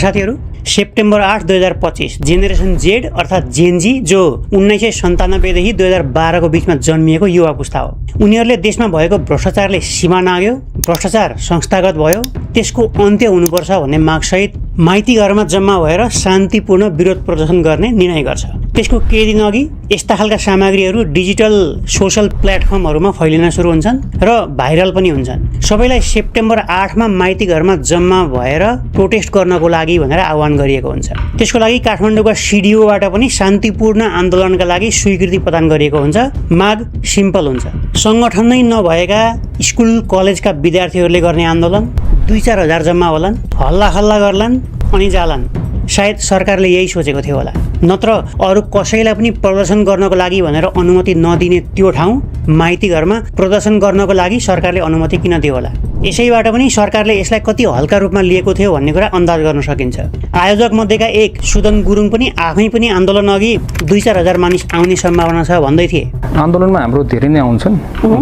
साथीहरू September 8 2025 generation Z अर्थात् Gen Z जो 1997 देखि 2012 को बीचमा जन्मिएको युवा पुस्ता हो। उनीहरूले देशमा भएको भ्रष्टाचारले सीमा नाग्यो, भ्रष्टाचार संस्थागत भयो, त्यसको अन्त्य हुनुपर्छ भन्ने मागसहित माइती घरमा जम्मा भएर शान्तिपूर्ण विरोध प्रदर्शन गर्ने निर्णय गर्छ। त्यसको केही दिन अघि यस्ता खालका सामग्रीहरू डिजिटल सोशल प्लेटफर्महरूमा फैलिन सुरु हुन्छन् र भाइरल पनि हुन्छन्। सबैलाई सेप्टेम्बर 8 मा माइती घरमा जम्मा भएर प्रोटेस्ट गर्नको लागि भनेर आह्वान गरिएको हुन्छ। त्यसको लागि काठमाडौँका सिडिओबाट पनि शान्तिपूर्ण आन्दोलनका लागि स्वीकृति प्रदान गरिएको हुन्छ। माग सिम्पल हुन्छ, संगठन नै नभएका स्कुल कलेजका विद्यार्थीहरूले गर्ने आन्दोलन, 2-4 हजार जम्मा होलान्, हल्ला खल्ला गर्लान् अनि जालान्। सायद सरकारले यही सोचेको थियो होला, नत्र अरू कसैलाई पनि प्रदर्शन गर्नको लागि भनेर अनुमति नदिने त्यो ठाउँ माइती घरमा प्रदर्शन गर्नको लागि सरकारले अनुमति किन दियो होला। यसैबाट पनि सरकारले यसलाई कति हल्का रूपमा लिएको थियो भन्ने कुरा अन्दाज गर्न सकिन्छ। आयोजक मध्येका एक सुदन गुरुङ पनि आफै पनि आन्दोलन अघि 2-4 हजार मानिस आउने सम्भावना छ भन्दै थिए। आन्दोलनमा हाम्रो धेरै नै आउँछन्,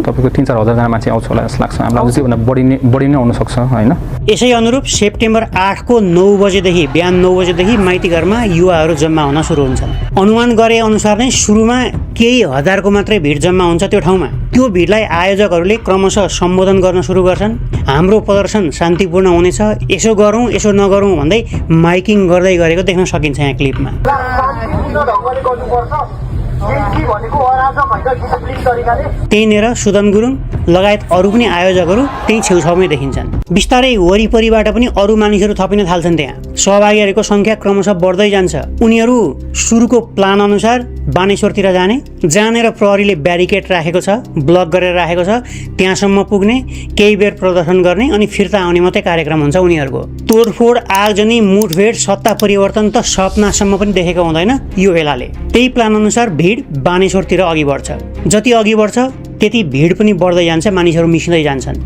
तपाईको 3-4 हजार जना मान्छे आउँछ होला जस्तो लाग्छ। हामीलाई अझै भन्दा बढी नै आउन सक्छ हैन। यसै अनुरूप सेप्टेम्बर 8 को 9 बजेदेखि बिहान 9 बजेदेखि माइती घरमा युवाहरू जम्मा हुन सुरु हुन्छन्। अनुमान गरे अनुसार नै सुरुमा केही हजारको मात्रै भिड जम्मा हुन्छ त्यो ठाउँमा। त्यो भिडलाई आयोजकहरूले क्रमशः सम्बोधन गर्न सुरु गर्छन्। हाम्रो प्रदर्शन शान्तिपूर्ण हुनेछ, यसो गरौँ यसो नगरौँ भन्दै माइकिङ गर्दै गरेको देख्न सकिन्छ यहाँ क्लिपमा। त्यहीँनिर सुदन गुरुङ लगायत अरू पनि आयोजकहरू त्यही छेउछाउमै देखिन्छन्। बिस्तारै वरिपरिबाट पनि अरू मानिसहरू थपिन थाल्छन्। त्यहाँ सहभागीहरूको संख्या क्रमशः बढ्दै जान्छ। उनीहरू सुरुको प्लान अनुसार बानेश्वरतिर जानेर प्रहरीले ब्यारिकेड राखेको छ, ब्लक गरेर राखेको छ, त्यहाँसम्म पुग्ने, केही बेर प्रदर्शन गर्ने अनि फिर्ता आउने मात्रै कार्यक्रम हुन्छ उनीहरूको। तोडफोड, आगजनी, मुठभेड, सत्ता परिवर्तन त सपनासम्म पनि देखेको हुँदैन यो बेलाले। त्यही प्लान अनुसार भिड बानेश्वरतिर अघि बढ्छ। जति अघि बढ्छ त्यति भिड पनि बढ्दै जान्छ, मानिसहरू मिसिँदै जान्छन्,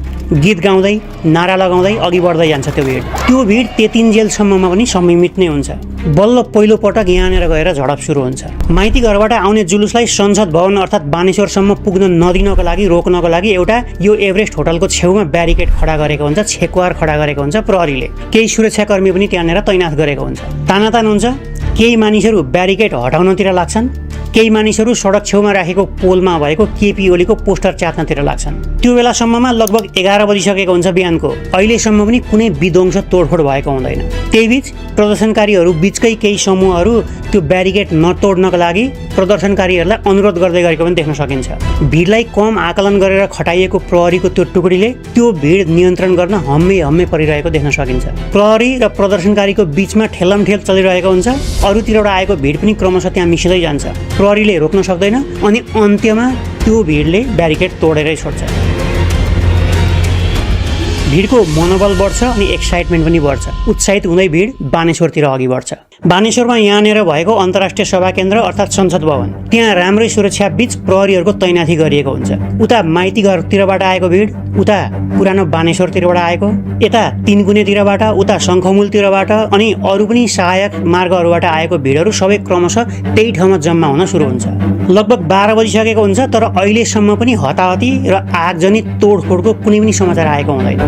गीत गाउँदै नारा लगाउँदै अघि बढ्दै जान्छ त्यो भिड त्यतिन्जेलसम्ममा पनि संयमित नै हुन्छ। बल्ल पहिलो पटक यहाँनिर गएर झडप सुरु हुन्छ। माइती घरबाट आउने जुलुसलाई संसद भवन अर्थात् बानेश्वरसम्म पुग्न नदिनको लागि, रोक्नको लागि एउटा यो एभरेस्ट होटलको छेउमा ब्यारिकेड खडा गरेको हुन्छ, छेकवार खडा गरेको हुन्छ प्रहरीले। केही सुरक्षाकर्मी पनि त्यहाँनिर तैनाथ गरेको हुन्छ। तानातान हुन्छ। केही मानिसहरू ब्यारिकेड हटाउनतिर लाग्छन्, केही मानिसहरू सडक छेउमा राखेको पोलमा भएको केपी ओलीको पोस्टर च्यात्नतिर लाग्छन्। त्यो बेलासम्ममा लगभग 11 बजिसकेको हुन्छ बिहानको। अहिलेसम्म पनि कुनै विध्वंस तोडफोड भएको हुँदैन। त्यहीबीच प्रदर्शनकारीहरू बीचकै केही समूहहरू त्यो ब्यारिकेड नतोड्नका लागि प्रदर्शनकारीहरूलाई अनुरोध गर्दै गरेको पनि देख्न सकिन्छ। भिडलाई कम आकलन गरेर खटाइएको प्रहरीको त्यो टुकडीले त्यो भिड नियन्त्रण गर्न हम्मे परिरहेको देख्न सकिन्छ। प्रहरी र प्रदर्शनकारीको बीचमा ठेलमठेल चलिरहेको हुन्छ। अरूतिरबाट आएको भिड पनि क्रमशः त्यहाँ मिसिँदै जान्छ। प्रहरीले रोक्न सक्दैन अनि अन्त्यमा त्यो भिडले ब्यारिकेड तोडेरै छोड्छ। भिडको मनोबल बढ्छ अनि एक्साइटमेन्ट पनि बढ्छ। उत्साहित हुँदै भिड बानेश्वरतिर अघि बढ्छ। बानेश्वरमा यहाँनिर भएको अन्तर्राष्ट्रिय सभा केन्द्र अर्थात् संसद भवन, त्यहाँ राम्रै सुरक्षा बीच प्रहरीहरूको तैनाथी गरिएको हुन्छ। उता माइती घरतिरबाट आएको भिड, उता पुरानो बानेश्वरतिरबाट आएको, यता तीनगुनेतिरबाट, उता शङ्खमूलतिरबाट अनि अरू पनि सहायक मार्गहरूबाट आएको भिडहरू सबै क्रमशः त्यही ठाउँमा जम्मा हुन सुरु हुन्छ। लगभग 12 बजिसकेको हुन्छ तर अहिलेसम्म पनि हताहती र आगजनी तोडफोडको कुनै पनि समाचार आएको हुँदैन।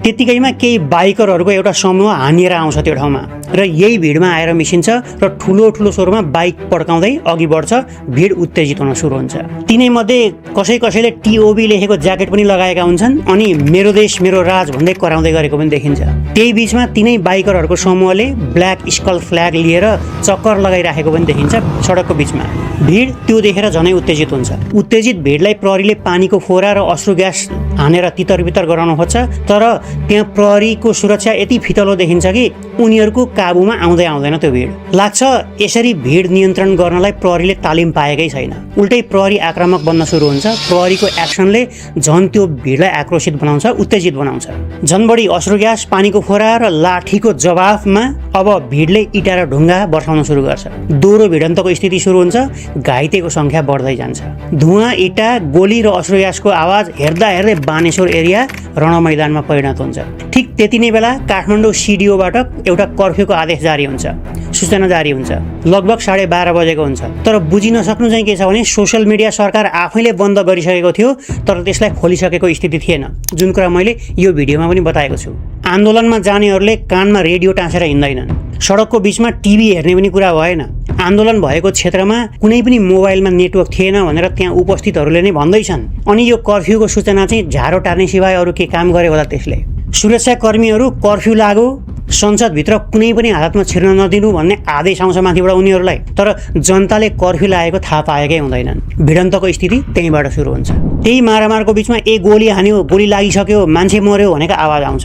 त्यतिकैमा केही बाइकरहरूको एउटा समूह हानिएर आउँछ त्यो ठाउँमा र यही भिडमा आएर मिसिन्छ र ठुलो स्वरमा बाइक पड्काउँदै अघि बढ्छ। भिड उत्तेजित हुन सुरु हुन्छ। तिनैमध्ये कसैले टिओबी लेखेको ज्याकेट पनि लगाएका हुन्छन् अनि मेरो देश मेरो राज भन्दै कराउँदै गरेको पनि देखिन्छ। त्यही बीचमा तिनै बाइकरहरूको समूहले ब्ल्याक स्कल फ्ल्याग लिएर चक्कर लगाइराखेको पनि देखिन्छ सडकको बीचमा। भिड त्यो देखेर झनै उत्तेजित हुन्छ। उत्तेजित भिडलाई प्रहरीले पानीको फोरा र अश्रु ग्यास हानेर तितर गराउन खोज्छ तर त्यहाँ प्रहरीको सुरक्षा यति फितलो देखिन्छ कि उनीहरूको काबुमा आउँदैन त्यो भिड। लाग्छ यसरी भिड नियन्त्रण गर्नलाई प्रहरीले तालिम पाएकै छैन। उल्टै प्रहरी आक्रामक बन्न सुरु हुन्छ। प्रहरीको एक्सनले झन् त्यो भिडलाई आक्रोशित बनाउँछ, उत्तेजित बनाउँछ। झन् बढी अश्रु ग्यास, पानीको फोरा र लाठीको जवाफमा अब भिडले इँटा र ढुङ्गा बर्साउन सुरु गर्छ। दोहोरो भिडन्तको स्थिति सुरु हुन्छ। घाइतेको संख्या बढ्दै जान्छ। धुवाँ, इँटा, गोली र अश्रु ग्यासको आवाज हेर्दै बानेश्वर एरिया रणमैदानमा परिणत हुन्छ। ठिक त्यति नै बेला काठमाडौँ सिडिओबाट एउटा कर्फ्यूको आदेश जारी हुन्छ। सूचना जारी हुन्छ। लगभग 12:30 बजेको हुन्छ। तर बुझिन सक्नु चाहिँ के छ भने सोशल मिडिया सरकार आफैले बन्द गरिसकेको थियो, तर त्यसलाई खोलिसकेको स्थिति थिएन, जुन कुरा मैले यो भिडियोमा पनि बताएको छु। आन्दोलनमा जानेहरूले कानमा रेडियो टाँसेर हिँड्दैनन्, सडकको बीचमा टिभी हेर्ने पनि कुरा भएन। आन्दोलन भएको क्षेत्रमा कुनै पनि मोबाइलमा नेटवर्क थिएन भनेर त्यहाँ उपस्थितहरूले नै भन्दैछन्। अनि यो कर्फ्यूको सूचना चाहिँ झारो टार्ने सिवाय अरू के काम गरे होला त्यसले? सुरक्षाकर्मीहरू कर्फ्यू लागू, संसदभित्र कुनै पनि हालतमा छिर्न नदिनु भन्ने आदेश आउँछ माथिबाट उनीहरूलाई, तर जनताले कर्फ्यू लागेको थाहा पाएकै हुँदैनन्। भिडन्तको स्थिति त्यहीँबाट सुरु हुन्छ। त्यही मारामारको बीचमा गोली हान्यो, गोली लागिसक्यो, मान्छे मर्यो भनेको आवाज आउँछ।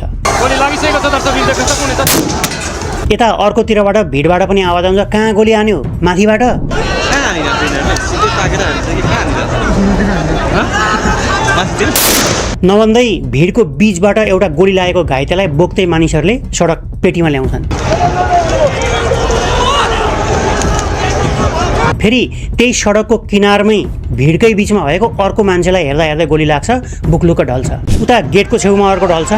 यता अर्कोतिरबाट भिडबाट पनि आवाज आउँछ, कहाँ गोली हान्यो? माथिबाट। नभन्दै भिडको बीचबाट एउटा गोली लागेको घाइतेलाई बोक्दै मानिसहरूले सडक पेटीमा ल्याउँछन्। फेरि त्यही सडकको किनारमै भिडकै बीचमा भएको अर्को मान्छेलाई हेर्दा हेर्दै गोली लाग्छ, बुक्लुक्क ढल्छ। उता गेटको छेउमा अर्को ढल्छ।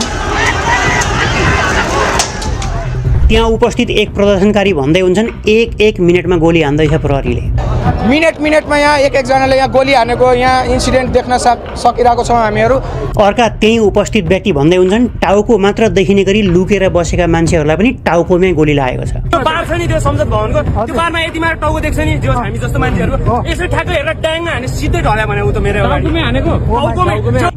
त्यहाँ उपस्थित एक प्रदर्शनकारी भन्दै हुन्छन्, एक मिनटमा गोली हान्दैछ प्रहरीले। मिनटमा यहाँ एक जनाले यहाँ गोली हानेको यहाँ इन्सिडेन्ट देख्न सकिरहेको छौँ हामीहरू। अर्का त्यही उपस्थित व्यक्ति भन्दै हुन्छन्, टाउको मात्र देखिने गरी लुकेर बसेका मान्छेहरूलाई पनि टाउकोमै गोली लागेको छ। त्यो बार छ नि त्यो संसद भवनको, त्यो बारमा यति मात्र टाउको देख्छ नि, जो हामी जस्तो मान्छेहरू यसरी ठ्याक्कै हेरेर ट्याङमा हाने सिधै ढल्या भने उ त मेरो टाउकोमै हानेको।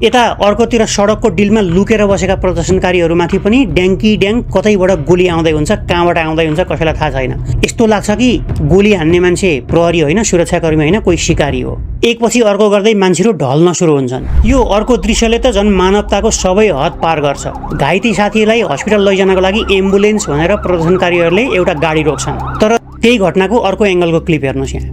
यता अर्कोतिर सडकको डिलमा लुकेर बसेका प्रदर्शनकारीहरूमाथि पनि ड्याङ्की ड्याङ कतैबाट गोली आउँदै हुन्छ, कहाँबाट आउँदै हुन्छ कसैलाई थाहा छैन। यस्तो लाग्छ कि गोली हान्ने मान्छे प्रहरी होइन, सुरक्षाकर्मी होइन, कोही सिकारी हो। एकपछि अर्को गर्दै मान्छेहरू ढल्न सुरु हुन्छन्। यो अर्को दृश्यले त झन् मानवताको सबै हद पार गर्छ। घाइते साथीलाई हस्पिटल लैजानको लागि एम्बुलेन्स भनेर प्रदर्शनकारीहरूले एउटा गाडी रोक्छन्। तर त्यही घटनाको अर्को एङ्गलको क्लिप हेर्नुहोस् यहाँ।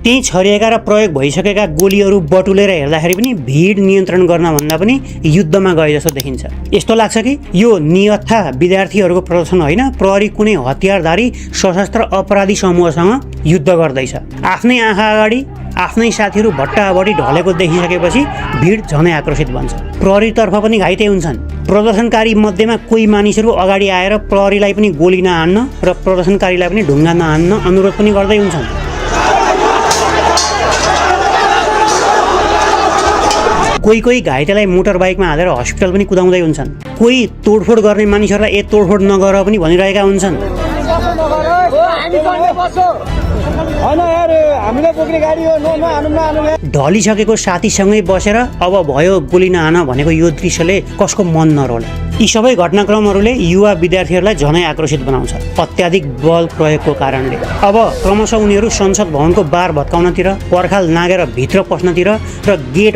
त्यही छरिएका र प्रयोग भइसकेका गोलीहरू बटुलेर हेर्दाखेरि पनि भिड नियन्त्रण गर्न भन्दा पनि युद्धमा गए जस्तो देखिन्छ। यस्तो लाग्छ कि यो नियत्था विद्यार्थीहरूको प्रदर्शन होइन, प्रहरी कुनै हतियारधारी सशस्त्र अपराधी समूहसँग युद्ध गर्दैछ। आफ्नै आँखा अगाडि आफ्नै साथीहरू भट्टाभट्टी ढलेको देखिसकेपछि भिड झनै आक्रोशित बन्छ। प्रहरीतर्फ पनि घाइते हुन्छन्। प्रदर्शनकारी मध्येमा कोही मानिसहरू अगाडि आएर प्रहरीलाई पनि गोली नहान्न र प्रदर्शनकारीलाई पनि ढुङ्गा नहान्न अनुरोध पनि गर्दै हुन्छन्। कोही घाइतेलाई मोटर बाइकमा हालेर हस्पिटल पनि कुदाउँदै हुन्छन्। कोही तोडफोड गर्ने मानिसहरूलाई तोडफोड नगर पनि भनिरहेका हुन्छन्। ढलिसकेको साथीसँगै बसेर अब भयो गोली नहान भनेको यो दृश्यले कसको मन नरोला। यी सबै घटनाक्रमहरूले युवा विद्यार्थीहरूलाई झनै आक्रोशित बनाउँछ, अत्याधिक बल प्रयोगको कारणले। अब क्रमशः उनीहरू संसद भवनको बार भत्काउनतिर, पर्खाल नागेर भित्र पस्नतिर र गेट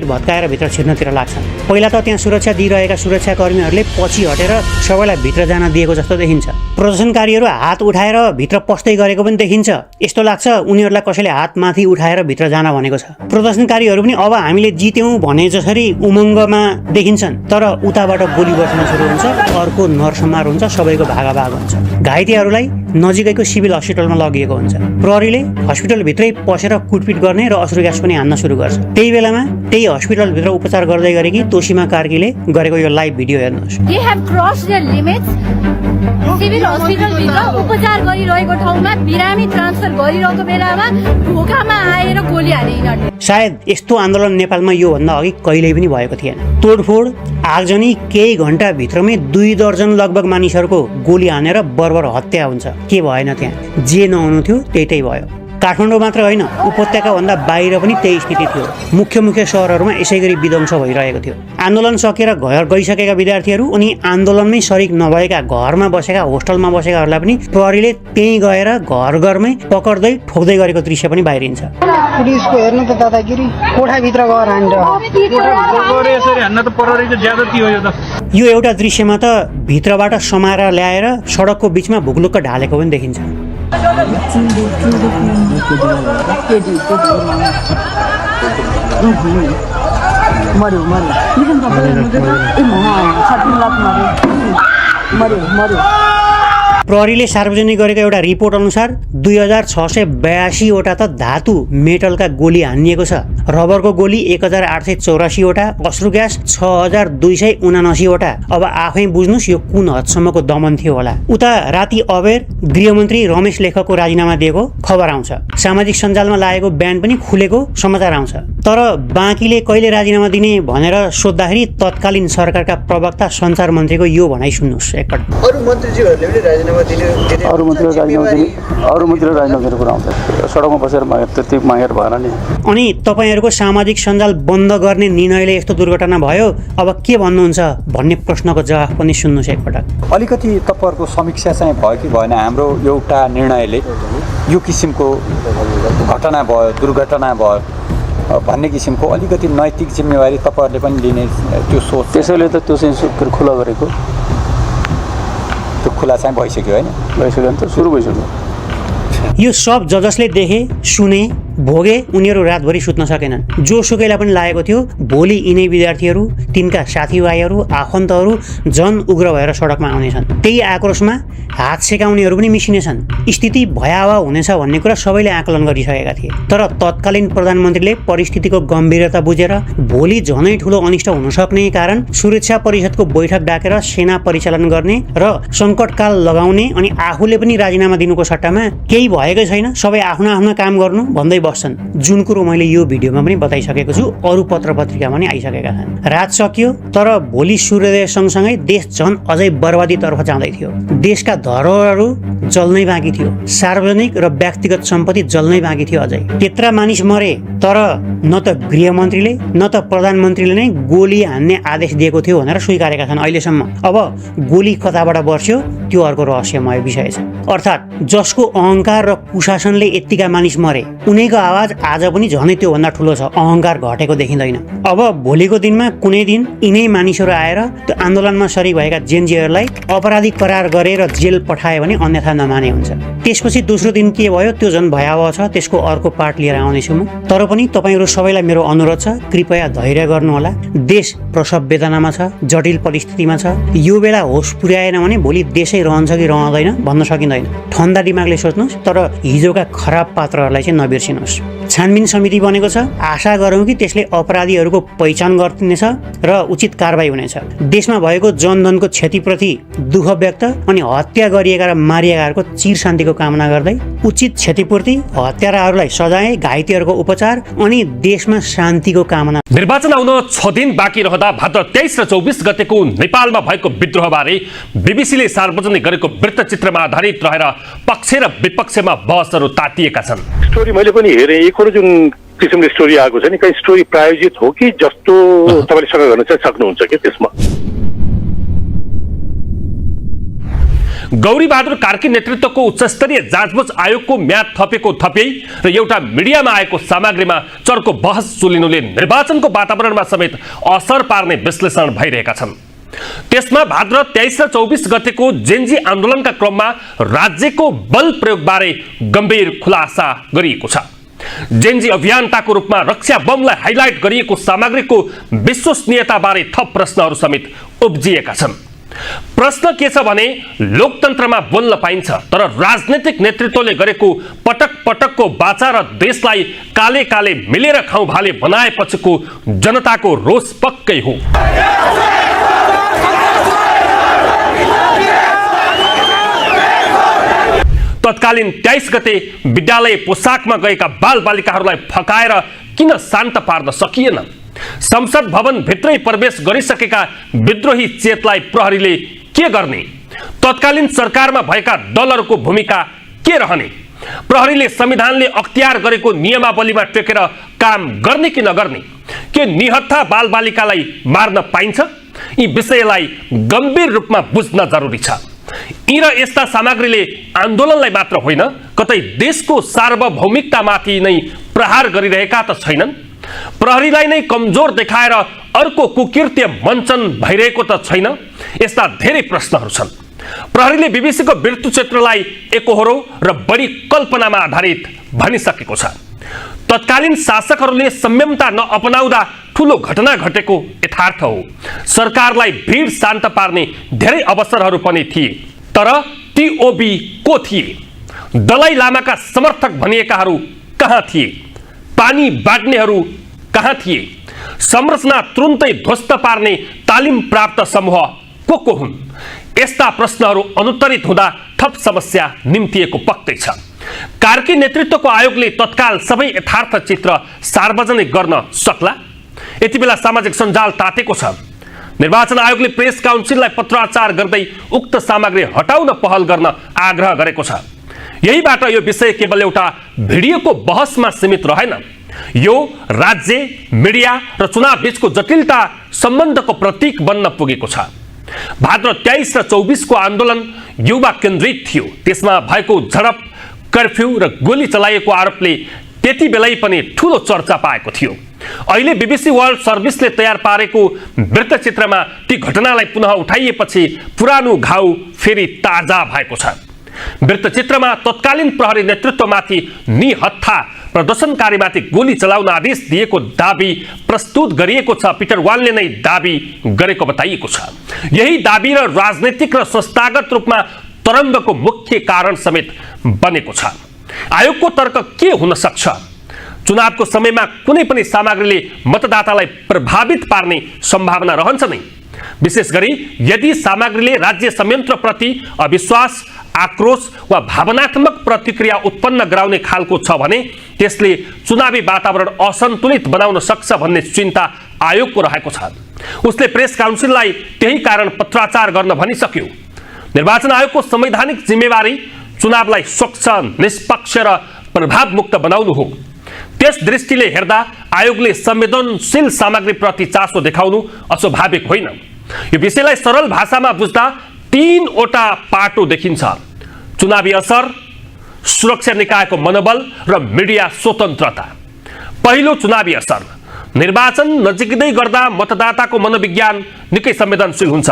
भत्काएर भित्र छिर्नतिर लाग्छन्। पहिला त त्यहाँ सुरक्षा दिइरहेका सुरक्षाकर्मीहरूले पछि हटेर सबैलाई भित्र जान दिएको जस्तो देखिन्छ। प्रदर्शनकारीहरू हात उठाएर भित्र पस्दै गरेको पनि देखिन्छ। यस्तो लाग्छ उनीहरूलाई कसैले हात माथि उठाएर भित्र जान भनेको छ। प्रदर्शनकारीहरू पनि अब हामीले जित्यौँ भने जसरी उमङ्गमा देखिन्छन्, तर उताबाट गोली बस्न सुरु हुन्छ, अर्को नरसंहार हुन्छ, सबैको भागाभाग हुन्छ। घाइतेहरूलाई नजिकैको सिभिल हस्पिटलमा लगिएको हुन्छ। प्रहरीले हस्पिटलभित्रै पसेर कुटपिट गर्ने र अश्रु ग्यास पनि हान्न सुरु गर्छ। त्यही बेलामा त्यही हस्पिटलभित्र उपचार गर्दै गरेकी तोसीमा कार्कीले गरेको यो लाइभ भिडियो हेर्नुहोस्। They have crossed their limits. Civil हस्पिटलभित्र उपचार गरिरहेको ठाउँमा बिरामी ट्रान्सफर गरिरहेको बेलामा ढोकामा आएर गोली हाने यिनीहरूले। सायद यस्तो आन्दोलन नेपालमा योभन्दा अघि कहिल्यै पनि भएको थिएन। तोडफोड, आगजनी, केही घण्टाभित्रमै 2 दर्जन लगभग मानिसहरूको गोली हानेर बर्बर हत्या हुन्छ। के भएन त्यहाँ? जे नहुनु थियो त्यही भयो। काठमाडौँ मात्र होइन, उपत्यकाभन्दा बाहिर पनि त्यही स्थिति थियो। मुख्य सहरहरूमा यसै गरी विध्वंस भइरहेको थियो। आन्दोलन सकेर घर गइसकेका विद्यार्थीहरू अनि आन्दोलनमै सरिक नभएका घरमा बसेका, होस्टलमा बसेकाहरूलाई पनि प्रहरीले त्यहीँ गएर घरमै पकड्दै ठोक्दै गरेको दृश्य पनि बाहिरिन्छ। पुलिसको हेर्नु त दादागिरी, कोठाभित्र गएर यो एउटा दृश्यमा त भित्रबाट समाएर ल्याएर सडकको बीचमा भुकलुक्क ढालेको पनि देखिन्छ। प्रहरीले सार्वजनिक गरेको एउटा रिपोर्ट अनुसार 2682 वटा त धातु मेटलका गोली हानिएको छ। रबरको गोली 1884 वटा, अश्रु ग्यास 6279 वटा। अब आफै बुझ्नुस् यो कुन हदसम्मको दमन थियो होला। उता राति अबेर गृहमन्त्री रमेश लेखकको राजीनामा दिएको खबर आउँछ। सामाजिक सञ्जालमा लागेको ब्यान पनि खुलेको समाचार आउँछ। तर बाँकीले कहिले राजीनामा दिने भनेर सोद्धाखेरि तत्कालीन सरकारका प्रवक्ता सञ्चार मन्त्रीको यो भनाइ सुन्नुस् एकपटक। अरू मन्त्रीज्यूहरूले पनि राजीनामा दिने अरू मन्त्रीले राजीनामा दिने कुरा आउँछ। सडकमा बसेर मागेर त्यति मागेर भएन नि। अनि तपाईँहरूको सामाजिक सञ्जाल बन्द गर्ने निर्णयले यस्तो दुर्घटना भयो, अब के भन्नुहुन्छ भन्ने प्रश्नको जवाफ पनि सुन्नुहोस् एकपटक। अलिकति तपाईँहरूको समीक्षा चाहिँ भयो कि भएन? हाम्रो एउटा निर्णयले यो किसिमको घटना भयो, दुर्घटना भयो भन्ने किसिमको अलिकति नैतिक जिम्मेवारी तपाईँहरूले पनि लिने त्यो सोच, त्यसैले त त्यो चाहिँ खुला गरेको। त्यो खुला चाहिँ भइसक्यो होइन? भइसक्यो नि त, सुरु भइसक्यो। यो सब जसले देखे सुने भोगे उनीहरू रातभरि सुत्न सकेनन्। जोसुकैलाई पनि लागेको थियो भोलि यिनै विद्यार्थीहरू, तिनका साथीभाइहरू, आफन्तहरू जन उग्र भएर सडकमा आउनेछन्। त्यही आक्रोशमा हात सेकाउनेहरू पनि मिसिनेछन्। स्थिति भयावह हुनेछ भन्ने कुरा सबैले आकलन गरिसकेका थिए। तर तत्कालीन प्रधानमन्त्रीले परिस्थितिको गम्भीरता बुझेर भोलि झनै ठुलो अनिष्ट हुन सक्ने कारण सुरक्षा परिषदको बैठक डाकेर सेना परिचालन गर्ने र सङ्कटकाल लगाउने अनि आफूले पनि राजीनामा दिनुको सट्टामा केही भएकै छैन, सबै आफ्नो आफ्नो काम गर्नु भन्दै बस्छन्। जुन कुरो मैले यो भिडियोमा पनि बताइसकेको छु, अरू पत्र पत्रिकामा पनि आइसकेका छन्। रात सकियो, तर भोलि सूर्योदय सँगसँगै देश झन् अझै बर्बादीतर्फ जाँदै थियो। देशका धरोहरहरू जल्नै बाँकी थियो, सार्वजनिक र व्यक्तिगत सम्पत्ति जल्नै बाँकी थियो। अझै त्यत्रा मानिस मरे, तर न त गृहमन्त्रीले न त प्रधानमन्त्रीले नै गोली हान्ने आदेश दिएको थियो भनेर स्वीकारेका छन् अहिलेसम्म। अब गोली कताबाट बर्स्यो त्यो अर्को रहस्यमय विषय छ। अर्थात् जसको अहङ्कार र कुशासनले यत्तिका मानिस मरे, उनीको आवाज आज पनि झनै त्योभन्दा ठुलो छ। अहङ्कार घटेको देखिँदैन। अब भोलिको दिनमा कुनै दिन यिनै मानिसहरू आएर त्यो आन्दोलनमा सरिक भएका जेनजीहरूलाई अपराधी करार गरेर जेल पठायो भने अन्यथा नमाने हुन्छ। त्यसपछि दोस्रो दिन के भयो त्यो झन् भयावह छ। त्यसको अर्को पार्ट लिएर आउनेछु म। तर पनि तपाईँहरू सबैलाई मेरो अनुरोध छ, कृपया धैर्य गर्नुहोला। देश प्रसव वेदनामा छ, जटिल परिस्थितिमा छ। यो बेला होस पुर्याएन भने भोलि देशै रहन्छ कि रहँदैन भन्न सकिँदैन। ठन्डा दिमागले सोच्नुहोस्, तर हिजोका खराब पात्रहरूलाई चाहिँ नबिर्सिनुहोस्। छानबिन समिति बनेको छ। आशा गरौँ कि त्यसले अपराधीहरूको पहिचान गर्नेछ र उचित कारबाही हुनेछ। देशमा भएको जनधनको क्षतिप्रति दुःख व्यक्त अनि हत्या गरिएका र मारिएकाहरूको चिर शान्तिको कामना गर्दै उचित क्षतिपूर्ति, हत्याराहरूलाई सजाय, घाइतेहरूको उपचार अनि देशमा शान्तिको कामना। निर्वाचन आउन 6 दिन बाँकी रहँदा भाद्र 23 र 24 गतेको नेपालमा भएको विद्रोहबारे बीबीसीले सार्वजनिक गरेको वृत्तचित्रमा आधारित रहेर पक्ष र विपक्षमा बहसहरू तातिएका छन्। स्टोरी मैले पनि हेरेँ। एकरो जुन किसिमले स्टोरी आएको छ नि, कहीँ स्टोरी प्रायोजित हो कि जस्तो तपाईँले सँग गर्न चाहिँ सक्नुहुन्छ कि त्यसमा? गौरीबहादुर कार्की नेतृत्वको उच्चस्तरीय जाँचबुझ आयोगको म्याद थपेको थपियै र एउटा मिडियामा आएको सामग्रीमा चर्को बहस चुलिनुले निर्वाचनको वातावरणमा समेत असर पार्ने विश्लेषण भइरहेका छन्। त्यसमा भाद्र 23 र 24 गतेको जेनजी आन्दोलनका क्रममा राज्यको बल प्रयोगबारे गम्भीर खुलासा गरिएको छ। जेनजी अभियान्ताको रूपमा रक्षा बमलाई हाइलाइट गरिएको सामग्रीको विश्वसनीयताबारे थप प्रश्नहरू समेत उब्जिएका छन्। प्रश्न के छ भने लोकतन्त्रमा बोल्न पाइन्छ, तर राजनीतिक नेतृत्वले गरेको पटक पटकको बाचा र देशलाई काले काले मिलेर खाउँ भाले बनाएपछिको जनताको रोष पक्कै हो। तत्कालीन 23 गते विद्यालय पोसाकमा गएका बालबालिकाहरूलाई फकाएर किन शान्त पार्न सकिएन? संसद भवन भित्रै प्रवेश गरिसकेका विद्रोही चेतलाई प्रहरीले के गर्ने? तत्कालीन सरकारमा भएका दलहरूको भूमिका के रहने? प्रहरीले संविधानले अख्तियार गरेको नियमावलीमा टेकेर काम गर्ने कि नगर्ने? के निहत्था बालबालिकालाई मार्न पाइन्छ? यी विषयलाई गम्भीर रूपमा बुझ्न जरुरी छ। यी र यस्ता सामग्रीले आन्दोलनलाई मात्र होइन, कतै देशको सार्वभौमिकतामाथि नै प्रहार गरिरहेका त छैनन्? प्रहरीलाई नै कमजोर देखाएर अर्को कुकृत्य मञ्चन भइरहेको त छैन? यस्ता धेरै प्रश्नहरू छन्। प्रहरीले बीबीसीको वृत्तचित्रलाई एकहोरो र बढी कल्पनामा आधारित भनिसकेको छ। तत्कालीन शासकहरूले संयमता नअपनाउँदा ठूलो घटना घटेको यथार्थ हो। सरकारलाई भीड शान्त पार्ने धेरै अवसरहरू पनि थिए, तर ती ओबी को थिए? दलाई लामाका समर्थक भनिएकाहरू कहाँ थिए? पानी बाँड्नेहरू कहाँ थिए? संरचना तुरुन्तै ध्वस्त पार्ने तालिम प्राप्त समूह को हुन्? यस्ता प्रश्नहरू अनुत्तरित हुँदा थप समस्या निम्तिएको पक्कै छ। कार्की नेतृत्वको आयोगले तत्काल सबै यथार्थ चित्र सार्वजनिक गर्न सक्ला? यति बेला सामाजिक सञ्जाल तातेको छ। निर्वाचन आयोगले प्रेस काउन्सिललाई पत्राचार गर्दै उक्त सामग्री हटाउन पहल गर्न आग्रह गरेको छ। यहीबाट यो विषय केवल एउटा भिडियोको बहसमा सीमित रहेन, यो राज्य, मिडिया र चुनाव बीचको जटिलता सम्बन्धको प्रतीक बन्न पुगेको छ। भाद्र 23 र 24 को आन्दोलन युवा केन्द्रित थियो। त्यसमा भएको झडप, कर्फ्यू र गोली चलाइएको आरोपले त्यति बेलै पनि ठूलो चर्चा पाएको थियो। अहिले बीबीसी वर्ल्ड सर्भिसले तयार पारेको वृत्तचित्रमा ती घटनालाई पुनः उठाइएपछि पुरानो घाउ फेरि ताजा भएको छ। वृत्तचित्रमा तत्कालीन प्रहरी नेतृत्वमाथि निहत्था प्रदर्शनकारीमाथि गोली चलाउन आदेश दिएको दाबी प्रस्तुत गरिएको छ। पिटर वालले नै दाबी गरेको बताइएको छ। यही दाबी र राजनैतिक र संस्थागत रूपमा तरङ्गको मुख्य कारण समेत बनेको छ। आयोगको तर्क के हुन सक्छ? चुनावको समयमा कुनै पनि सामग्रीले मतदातालाई प्रभावित पार्ने सम्भावना रहन्छ नै। विशेष गरी यदि सामग्रीले राज्य संयन्त्रप्रति अविश्वास, आक्रोश वा भावनात्मक प्रतिक्रिया उत्पन्न गराउने खालको छ भने त्यसले चुनावी वातावरण असन्तुलित बनाउन सक्छ भन्ने चिन्ता आयोगको रहेको छ। उसले प्रेस काउन्सिललाई त्यही कारण पत्राचार गर्न भनिसक्यो। निर्वाचन आयोगको संवैधानिक जिम्मेवारी चुनावलाई स्वच्छ, निष्पक्ष र प्रभावमुक्त बनाउनु हो। त्यस दृष्टिले हेर्दा आयोगले संवेदनशील सामग्रीप्रति चासो देखाउनु अस्वाभाविक होइन। यो विषयलाई सरल भाषामा बुझ्दा 3 वटा पाटो देखिन्छ: चुनावी असर, सुरक्षा निकायको मनोबल र मिडिया स्वतन्त्रता। पहिलो, चुनावी असर। निर्वाचन नजिकै गर्दा मतदाताको मनोविज्ञान निकै संवेदनशील हुन्छ।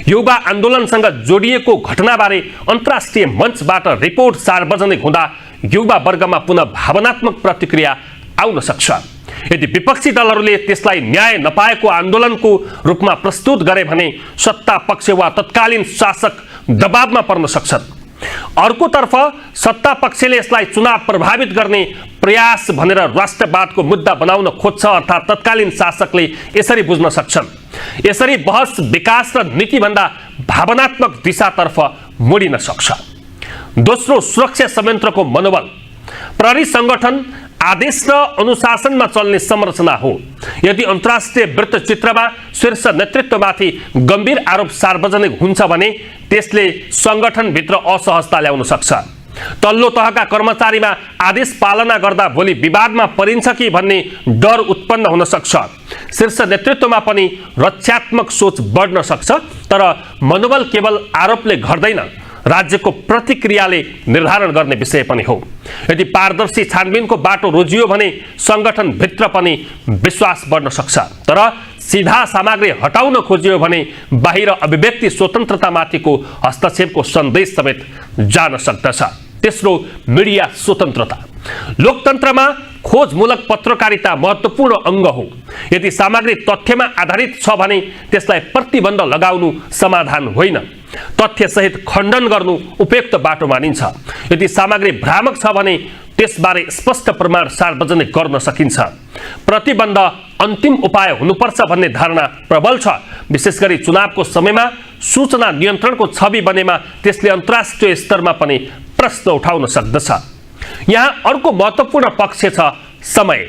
युवा आन्दोलनसँग जोडिएको घटनाबारे अन्तर्राष्ट्रिय मञ्चबाट रिपोर्ट सार्वजनिक हुँदा युवा वर्गमा पुनः भावनात्मक प्रतिक्रिया आउन सक्छ। यदि विपक्षी दलहरूले त्यसलाई न्याय नपाएको आन्दोलनको रूपमा प्रस्तुत गरे भने सत्ता पक्ष वा तत्कालीन शासक दबावमा पर्न सक्छन्। अर्कोतर्फ सत्ता पक्षले यसलाई चुनाव प्रभावित गर्ने प्रयास भनेर राष्ट्रवादको मुद्दा बनाउन खोज्छ, अर्थात् तत्कालीन शासकले यसरी बुझ्न सक्छन्। यसरी बहस विकास र नीतिभन्दा भावनात्मक दिशातर्फ मोडिन सक्छ। दोस्रो, सुरक्षा संयन्त्रको मनोबल। प्रहरी संगठन आदेश र अनुशासनमा चल्ने संरचना हो। यदि अन्तर्राष्ट्रिय वृत्तचित्रमा शीर्ष नेतृत्वमाथि गम्भीर आरोप सार्वजनिक हुन्छ भने त्यसले संगठनभित्र असहजता ल्याउन सक्छ। तल्लो तहका कर्मचारीमा आदेश पालना गर्दा भोलि विवादमा परिन्छ कि भन्ने डर उत्पन्न हुन सक्छ। शीर्ष नेतृत्वमा पनि रक्षात्मक सोच बढ्न सक्छ। तर मनोबल केवल आरोपले घट्दैन, राज्यको प्रतिक्रियाले निर्धारण गर्ने विषय पनि हो। यदि पारदर्शी छानबिनको बाटो रोजियो भने संगठनभित्र पनि विश्वास बढ्न सक्छ। तर सीधा सामग्री हटाउन खोजियो भने बाहिर अभिव्यक्ति स्वतन्त्रतामाथिको हस्तक्षेपको सन्देश समेत जान सक्दछ। तेस्रो, मिडिया स्वतन्त्रता। लोकतन्त्रमा खोजमूलक पत्रकारिता महत्त्वपूर्ण अङ्ग हो। यदि सामग्री तथ्यमा आधारित छ भने त्यसलाई प्रतिबन्ध लगाउनु समाधान होइन, तथ्यसहित खण्डन गर्नु उपयुक्त बाटो मानिन्छ। यदि सामग्री भ्रामक छ भने त्यसबारे स्पष्ट प्रमाण सार्वजनिक गर्न सकिन्छ। प्रतिबन्ध अन्तिम उपाय हुनुपर्छ भन्ने धारणा प्रबल छ। विशेष गरी चुनावको समयमा सूचना नियन्त्रणको छवि बनेमा त्यसले अन्तर्राष्ट्रिय स्तरमा पनि प्रश्न उठाउन सक्दछ। यहाँ अर्को महत्त्वपूर्ण पक्ष छ समय।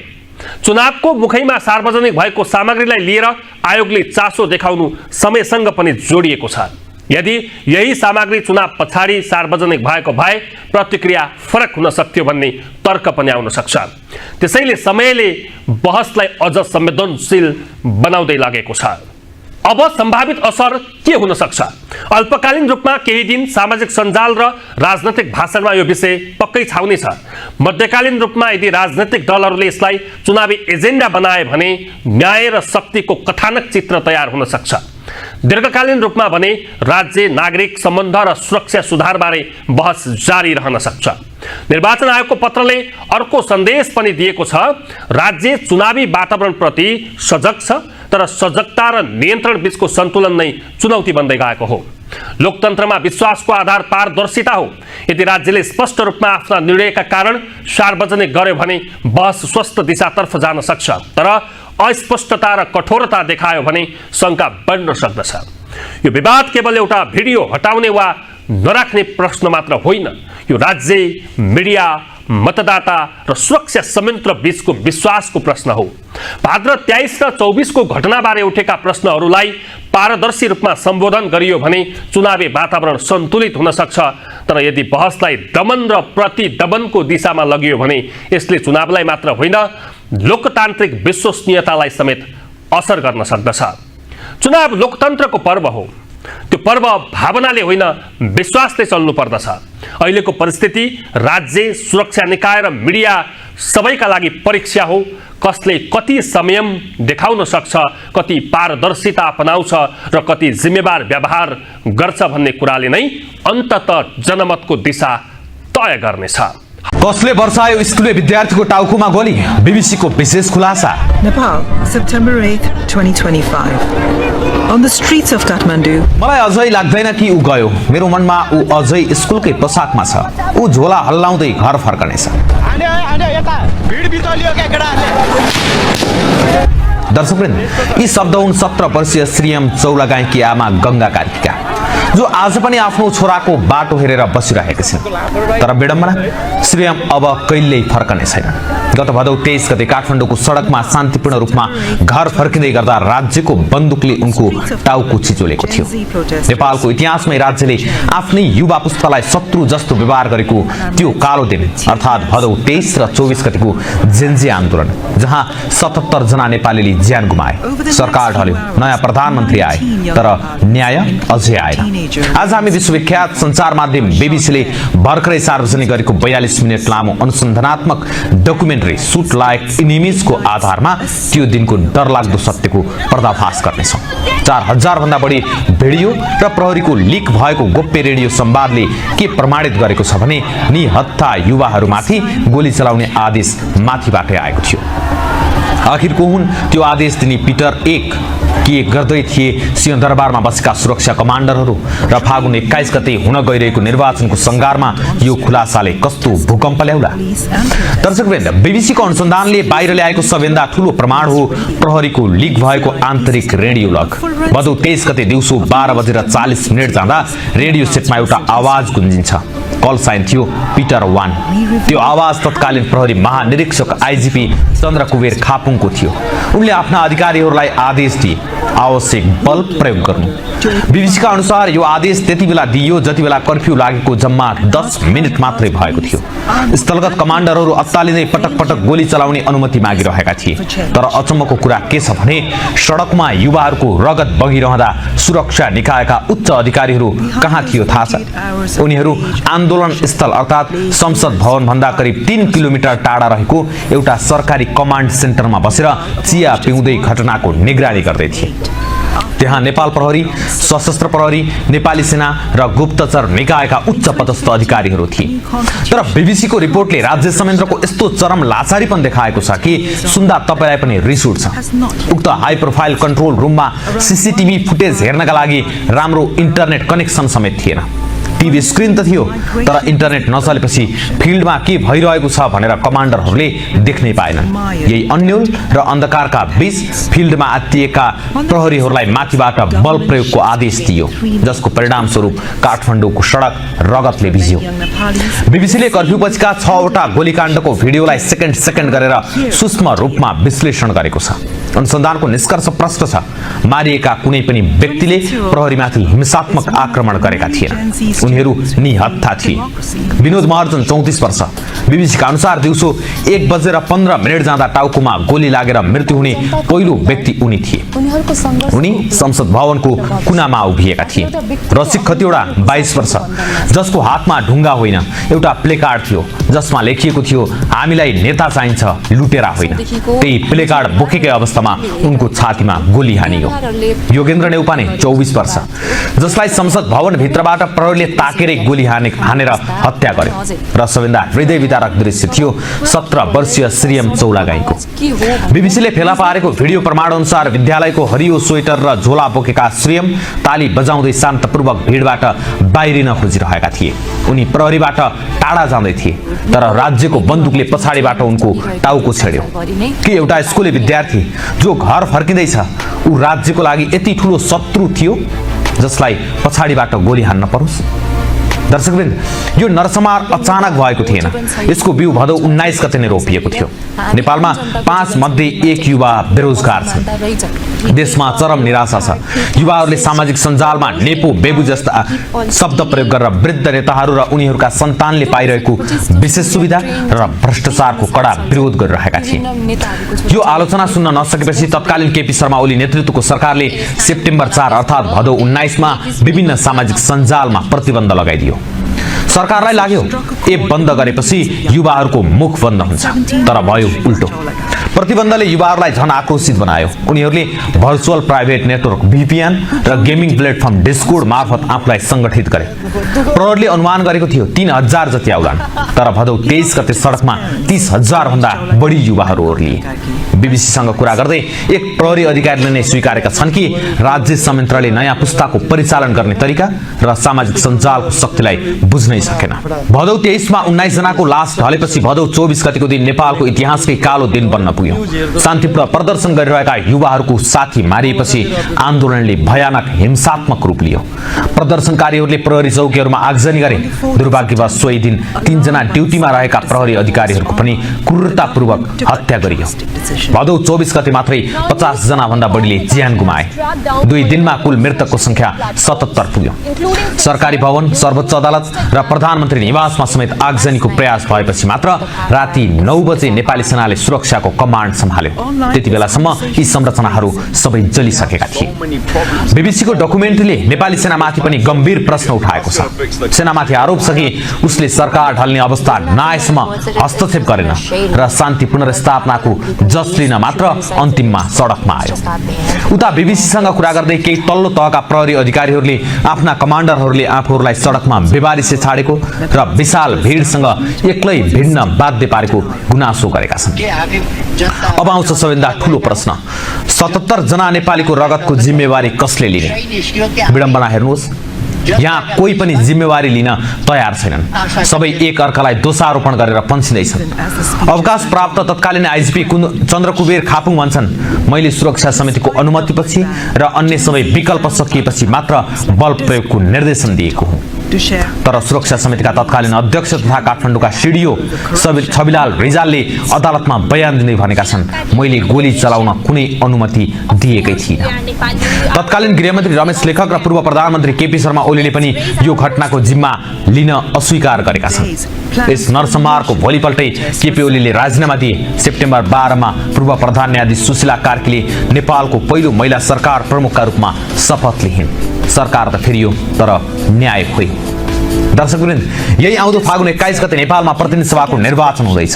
चुनावको मुखैमा सार्वजनिक भएको सामग्रीलाई लिएर आयोगले चासो देखाउनु समयसँग पनि जोडिएको छ। यदि यही सामग्री चुनाव पछाडि सार्वजनिक भएको भए प्रतिक्रिया फरक हुन सक्थ्यो भन्ने तर्क पनि आउन सक्छ। त्यसैले समयले बहसलाई अझ संवेदनशील बनाउँदै लगेको छ। अब सम्भावित असर के हुन सक्छ? अल्पकालीन रूपमा केही दिन सामाजिक सञ्जाल र राजनैतिक भाषणमा यो विषय पक्कै छाउने छ। मध्यकालीन रूपमा यदि राजनैतिक दलहरूले यसलाई चुनावी एजेन्डा बनाए भने न्याय र शक्तिको कथानक चित्र तयार हुन सक्छ। दीर्घकालीन रूपमा भने राज्य नागरिक सम्बन्ध र सुरक्षा सुधारबारे बहस जारी रहन सक्छ। निर्वाचन आयोगको पत्रले अर्को सन्देश पनि दिएको छ। राज्य चुनावी वातावरणप्रति सजग छ, तर सजगता र नियन्त्रण बीचको सन्तुलन नै चुनौती बन्दै गएको हो। लोकतन्त्रमा विश्वासको आधार पारदर्शिता हो। यदि राज्यले स्पष्ट रूपमा आफ्ना निर्णयका कारण सार्वजनिक गर्यो भने बहस स्वस्थ दिशातर्फ जान सक्छ, तर अस्पष्टता र कठोरता देखायो भने शङ्का बढ्न सक्दछ। यो विवाद केवल एउटा भिडियो हटाउने वा नराख्ने प्रश्न मात्र होइन, यो राज्य, मिडिया, मतदाता र सुरक्षा संयन्त्र बीचको विश्वासको प्रश्न हो। भाद्र 23 र 24 को घटनाबारे उठेका प्रश्नहरूलाई पारदर्शी रूपमा सम्बोधन गरियो भने चुनावी वातावरण सन्तुलित हुन सक्छ, तर यदि बहसलाई दमन र प्रतिदमनको दिशामा लगियो भने यसले चुनावलाई मात्र होइन, लोकतान्त्रिक विश्वसनीयतालाई समेत असर गर्न सक्दछ। चुनाव लोकतन्त्रको पर्व हो। त्यो पर्व भावनाले होइन, विश्वासले चल्नु पर्दछ। अहिलेको परिस्थिति राज्य, सुरक्षा निकाय र मिडिया सबैका लागि परीक्षा हो। कसले कति संयम देखाउन सक्छ, कति पारदर्शिता अपनाउँछ र कति जिम्मेवार व्यवहार गर्छ भन्ने कुराले नै अन्ततः जनमतको दिशा तय गर्नेछ। कसले वर्षायो स्कुले विद्यार्थीको टाउकोमा गोली? बीबीसीको विशेष खुलासा। Nepal, September 8, 2025. On the streets of Kathmandu. मलाई अझै लाग्दैन कि ऊ गयो। मेरो मनमा ऊ अझै स्कुलकै पोसाकमा छ। ऊ झोला हल्लाउँदै घर फर्कनेछ। दर्शकवृन्द, यी शब्द हुन् 17 वर्षीय श्रीएम चौलागाईकी आमा गंगा कार्कीका, जो आज पनि आफ्नो छोराको बाटो हेरेर बसिरहेका छिन्। तर विडम्बना, श्रीएम अब कहिल्यै फर्कने छैन। गत भदौ 23 गते काठमाडौँको सडकमा शान्तिपूर्ण रूपमा घर फर्किँदै गर्दा राज्यको बन्दुकले उनको टाउको चिचोलेको थियो। नेपालको इतिहासमै राज्यले आफ्नै युवा पुस्तालाई शत्रु जस्तो व्यवहार गरेको त्यो कालो दिन अर्थात् भदौ 23 र 24 गतेको जेन्जी आन्दोलन, जहाँ 77 जना नेपालीले ज्यान गुमाए। सरकार ढल्यो, नयाँ प्रधानमन्त्री आए, तर न्याय अझै आएन। आज हामी विश्वविख्यात सञ्चार माध्यम बीबीसीले भर्खरै सार्वजनिक गरेको 42 मिनट लामो अनुसन्धानात्मक डकुमेन्ट्री सुट लाइक इनिमिजको आधारमा त्यो दिनको डरलाग्दो सत्यको पर्दाफास गर्नेछौँ। 4000 भन्दा बढी भिडियो र प्रहरीको लिक भएको गोप्य रेडियो संवादले के प्रमाणित गरेको छ भने निहत्था युवाहरूमाथि गोली चलाउने आदेश माथिबाटै आएको थियो। आखिर को हुन् त्यो आदेश दिने पिटर 1 के गर्दै थिए सिंहदरबारमा बसेका सुरक्षा कमान्डरहरू र फागुन 21 गते हुन गइरहेको निर्वाचनको सङ्घारमा यो खुलासाले कस्तो भूकम्प ल्याउला? दर्शकवृन्द, बीबीसीको अनुसन्धानले बाहिर ल्याएको सबैभन्दा ठूलो प्रमाण हो प्रहरीको लिक भएको आन्तरिक रेडियो लग। भदौ 23 गते दिउँसो 12:40 जाँदा रेडियो सेटमा एउटा आवाज गुन्जिन्छ। कल साइन थियो पिटर 1। त्यो आवाज तत्कालीन प्रहरी महानिरीक्षक आइजिपी चन्द्रकुबेर खापुङको थियो। उनले आफ्ना अधिकारीहरूलाई आदेश दिए आवश्यक बल प्रयोग गर्नु। बीबीसीका अनुसार यो आदेश त्यति बेला दिइयो जति बेला कर्फ्यू लागेको जम्मा 10 मिनेट मात्रै भएको थियो। स्थलगत कमान्डरहरू अत्तालिँदै पटक पटक गोली चलाउने अनुमति मागिरहेका थिए। तर अचम्मको कुरा के छ भने सडकमा युवाहरूको रगत बगिरहँदा सुरक्षा निकायका उच्च अधिकारीहरू कहाँ थियो थाहा छ? उनीहरू आन्दोलन स्थल अर्थात् संसद भवन भन्दा करिब 3 किलोमिटर टाढा रहेको एउटा सरकारी कमान्ड सेन्टरमा बसेर चिया पिउँदै घटनाको निगरानी गर्दै थिए। त्यहाँ नेपाल प्रहरी, सशस्त्र प्रहरी, नेपाली सेना र गुप्तचर निकायका उच्च पदस्थ अधिकारीहरू थिए। तर बीबीसीको रिपोर्टले राज्य संयन्त्रको यस्तो चरम लाचारीपन देखाएको छ कि सुन्दा तपाईलाई पनि रिस उठ्छ। उक्त हाई प्रोफाइल कन्ट्रोल रुममा सीसीटीभी फुटेज हेर्नका लागि राम्रो इन्टरनेट कनेक्सन समेत थिएन। टिभी स्क्रिन त थियो, तर इन्टरनेट नचलेपछि फिल्डमा के भइरहेको छ भनेर कमान्डरहरूले देख्नै पाएनन्। यही अन्यल र अन्धकारका बीच फिल्डमा आत्तिएका प्रहरीहरूलाई माथिबाट बल प्रयोगको आदेश दियो, जसको परिणामस्वरूप काठमाडौँको सडक रगतले भिज्यो। बीबीसीले कर्फ्यूपछिका 6 वटा गोलीकाण्डको भिडियोलाई सेकेन्ड गरेर सूक्ष्म रूपमा विश्लेषण गरेको छ। अनुसन्धानको निष्कर्ष प्रष्ट छ। मारिएका कुनै पनि व्यक्तिले प्रहरीमाथि हिंसात्मक आक्रमण गरेका थिएन। उनीहरू निहत्था थिए। विनोद महर्जन 34 वर्ष। बीबीसीका अनुसार दिउँसो 1:15 जाँदा टाउकोमा गोली लागेर मृत्यु हुने पहिलो व्यक्ति उनी थिए। उनी संसद भवनको कुनामा उभिएका थिए। रसिक खतिवडा 22 वर्ष, जसको हातमा ढुङ्गा होइन एउटा प्लेकार्ड थियो जसमा लेखिएको थियो हामीलाई नेता चाहिन्छ, लुटेरा होइन। त्यही प्लेकार्ड बोकेकै अवस्थामा अवस्थामा उनको छातीमा गोली हानियो। योगेन्द्र नेउपाने 24 वर्ष, जसलाई संसद भवन भित्रबाट प्रहरीले ताकेरै गोली हानेर हत्या गर्यो र सबैभन्दा हृदय विदारक दृश्य थियो 17 वर्षीय श्रीएम चौलागाईको। बीबीसीले फेला पारेको भिडियो प्रमाण अनुसार विद्यालयको हरियो स्वेटर र झोला बोकेका श्रीएम ताली बजाउँदै शान्तपूर्वक भिडबाट बाहिरिन खोजिरहेका थिए। उनी प्रहरीबाट टाढा जाँदै थिए, तर राज्यको बन्दुकले पछाडिबाट उनको टाउको छेड्यो। के एउटा स्कुले विद्यार्थी जो घर फर्किँदैछ ऊ राज्यको लागि यति ठुलो शत्रु थियो जसलाई पछाडिबाट गोली हान्न परोस्? दर्शकवृन्द, यो नरसंहार अचानक भएको थिएन। यसको बिउ भदौ 19 गते नै रोपिएको थियो। नेपालमा 5 मध्ये 1 युवा बेरोजगार छन्। देशमा चरम निराशा छ। युवाहरूले सामाजिक सञ्जालमा नेपो बेबु जस्ता शब्द प्रयोग गरेर वृद्ध नेताहरू र उनीहरूका सन्तानले पाइरहेको विशेष सुविधा र भ्रष्टाचारको कडा विरोध गरिरहेका थिए। यो आलोचना सुन्न नसकेपछि तत्कालीन केपी शर्मा ओली नेतृत्वको सरकारले सेप्टेम्बर 4 अर्थात् भदौ 19 मा विभिन्न सामाजिक सञ्जालमा प्रतिबन्ध लगाइदियो। सरकारलाई लाग्यो एप बन्द गरेपछि युवाहरूको मुख बन्द हुन्छ, तर भयो उल्टो। प्रतिबन्धले युवाहरूलाई झन आक्रोशित बनायो। उनीहरूले भर्चुअल प्राइभेट नेटवर्क VPN र गेमिङ प्लेटफर्म डिस्कोर्ड मार्फत आफूलाई संगठित गरे। प्रहरीले अनुमान गरेको थियो 3000 जति आउलान्, तर भदौ 23 गते सडकमा 30,000 भन्दा बढी युवाहरू ओर्लिए। बीबीसीसँग कुरा गर्दै एक प्रहरी अधिकारीले नै स्वीकारेका छन् कि राज्य संयन्त्रले नयाँ पुस्ताको परिचालन गर्ने तरिका र सामाजिक सञ्जालको शक्तिलाई बुझ्नै सकेन। भदौ 23 मा 19 जनाको लास ढलेपछि भदौ 24 गतेको दिन नेपालको इतिहासकै कालो दिन बन्न पुग्यो। शान्तिपूर्ण प्रदर्शन गरिरहेका युवाहरूको साथी मारिएपछि आन्दोलनले भयानक हिंसात्मक रूप लियो। प्रदर्शनकारीहरूले प्रहरी चौकीहरूमा आगजनी गरे। दुर्भाग्यवश सोही दिन 3 जना ड्युटीमा रहेका प्रहरी अधिकारीहरूको पनि क्रूरतापूर्वक हत्या गरियो। भदौ 24 गते मात्रै 50 जना भन्दा बढीले ज्यान गुमाए। 2 दिनमा कुल मृतकको संख्या 77 पुग्यो। सरकारी भवन, सर्वोच्च अदालत र प्रधानमन्त्री निवासमा समेत आगजनीको प्रयास भएपछि मात्र राति 9 बजे नेपाली सेनाले सुरक्षाको कमान्ड सम्हाल्यो। त्यति बेलासम्म यी संरचनाहरू सबै जलिसकेका थिए। बीबीसीको डकुमेन्ट्रीले नेपाली सेनामाथि पनि गम्भीर प्रश्न उठाएको छ। सेनामाथि आरोप छ कि उसले सरकार ढल्ने अवस्था नआएसम्म हस्तक्षेप गरेन र शान्ति पुनर्स्थापनाको जस लिन मात्र अन्तिममा सडकमा आयो। उता बीबीसीसँग कुरा गर्दै केही तल्लो तहका प्रहरी अधिकारीहरूले आफ्ना कमान्डरहरूले आफूहरूलाई सडकमा बेबारिसे छाडेको र विशाल भिडसँग एक्लै भिड्न बाध्य पारेको गुनासो गरेका छन्। अब आउँछ सबैभन्दा ठुलो प्रश्न, 77 जना नेपालीको रगतको जिम्मेवारी कसले लिने? विडम्बना हेर्नुहोस्, यहाँ कोही पनि जिम्मेवारी लिन तयार छैनन्। सबै एक अर्कालाई दोषारोपण गरेर पन्छिँदैछन्। अवकाश प्राप्त तत्कालीन आइजिपी चन्द्रकुबेर खापुङ भन्छन्, मैले सुरक्षा समितिको अनुमतिपछि र अन्य सबै विकल्प सकिएपछि मात्र बल प्रयोगको निर्देशन दिएको हुँ। तर सुरक्षा समितिका तत्कालीन अध्यक्ष तथा काठमाडौँका सिडिओ छविलाल रिजालले अदालतमा बयान दिँदै भनेका छन्, मैले गोली चलाउन कुनै अनुमति दिएकै थिइनँ। तत्कालीन गृहमन्त्री रमेश लेखक र पूर्व प्रधानमन्त्री केपी शर्मा ओलीले पनि यो घटनाको जिम्मा लिन अस्वीकार गरेका छन्। यस नरसंहारको भोलिपल्टै केपी ओलीले राजीनामा दिए। सेप्टेम्बर 12 मा पूर्व प्रधान न्यायाधीश सुशीला कार्कीले नेपालको पहिलो महिला सरकार प्रमुखका रूपमा शपथ लिइन्। सरकार त फेरियो, तर न्याय खोइ। दर्शकवृन्द, यही आउँदो फागुन 21 गते नेपालमा प्रतिनिधि सभाको निर्वाचन हुँदैछ।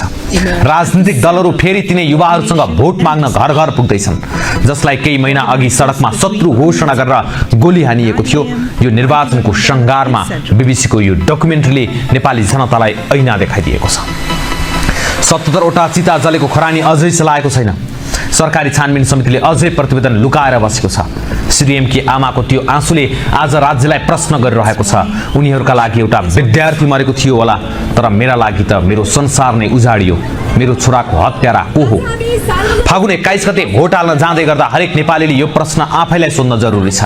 राजनीतिक दलहरू फेरि तिनै युवाहरूसँग भोट माग्न घर घर पुग्दैछन्, जसलाई केही महिना अघि सडकमा शत्रु घोषणा गरेर गोली हानिएको थियो। यो निर्वाचनको सङ्घारमा बीबीसीको यो डकुमेन्ट्रीले नेपाली जनतालाई ऐना देखाइदिएको छ। 77 वटा चिता जलेको खरानी अझै चलाएको छैन। सरकारी छानबिन समितिले अझै प्रतिवेदन लुकाएर बसेको छ। श्रीएमकी आमाको त्यो आँसुले आज राज्यलाई प्रश्न गरिरहेको छ। उनीहरूका लागि एउटा विद्यार्थी मरेको थियो होला, तर मेरा लागि त मेरो संसार नै उजाडियो। मेरो छोराको हत्यारा को हो? फागुन 21 गते भोट हाल्न जाँदै गर्दा हरेक नेपालीले यो प्रश्न आफैलाई सोध्न जरुरी छ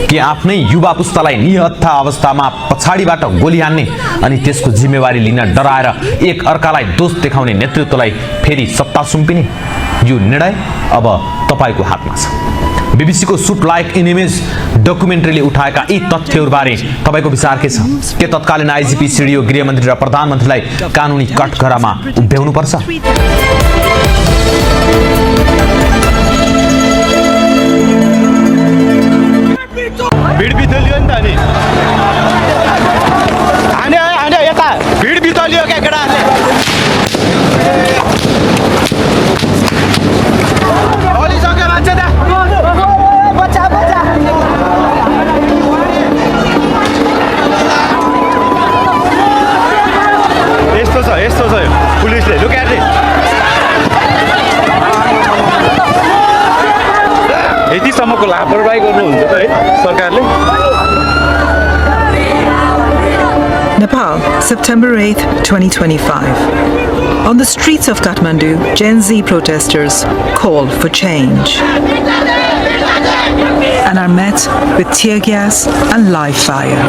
कि आफ्नै युवा पुस्तालाई निहत्था अवस्थामा पछाडिबाट गोली हान्ने अनि त्यसको जिम्मेवारी लिन डराएर एक अर्कालाई दोष देखाउने नेतृत्वलाई फेरि सत्ता सुम्पिने? यो निर्णय अब तपाईको हातमा छ। बीबीसीको सुट लाइक इन इमेज डकुमेन्ट्रीले उठाएका यी तथ्यहरूबारे तपाईको विचार के छ? के तत्कालीन आइजिपी सिडिओ गृहमन्त्री र प्रधानमन्त्रीलाई कानुनी कठघरामा उभ्याउनु पर्छ? भिड बितलियो नि त नि हाने यता भिड बितलियो क्या केटाहरूले है सरकारले Nepal, September 8th, 2025. On the streets of Kathmandu, Gen Z protesters call for change and are met with tear gas and live fire.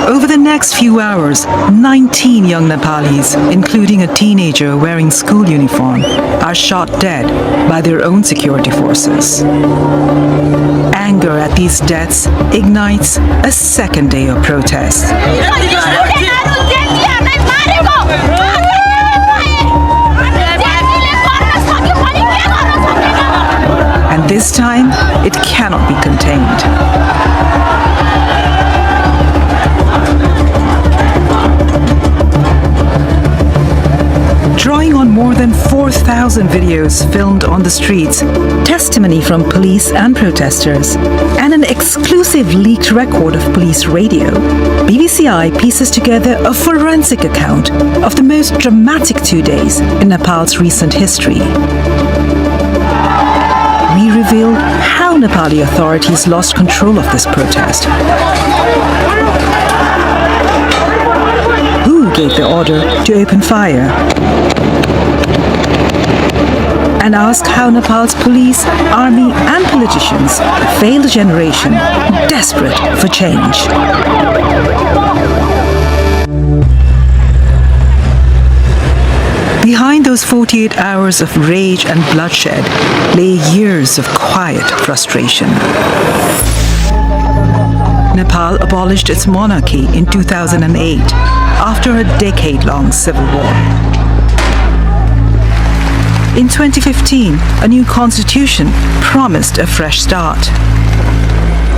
Over the next few hours, 19 young Nepalis, including a teenager wearing school uniform, are shot dead by their own security forces. Anger at these deaths ignites a second day of protest. And this time, it cannot be contained. Drawing on more than 4,000 videos filmed on the streets, testimony from police and protesters, and an exclusive leaked record of police radio, BBCI pieces together a forensic account of the most dramatic 2 days in Nepal's recent history. We revealed how Nepali authorities lost control of this protest, who gave the order to open fire, and ask how Nepal's police, army and politicians failed a generation desperate for change. Behind those 48 hours of rage and bloodshed lay years of quiet frustration. Nepal abolished its monarchy in 2008 after a decade-long civil war. In 2015, a new constitution promised a fresh start.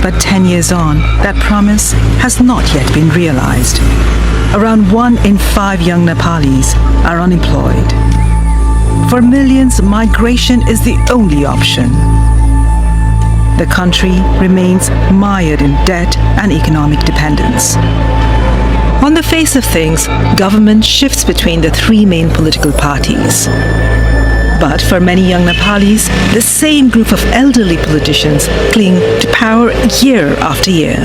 But 10 years on, that promise has not yet been realized. Around 1 in 5 young Nepalis are unemployed. For millions, migration is the only option. The country remains mired in debt and economic dependence. On the face of things, government shifts between the 3 main political parties. But for many young Nepalis, the same group of elderly politicians cling to power year after year.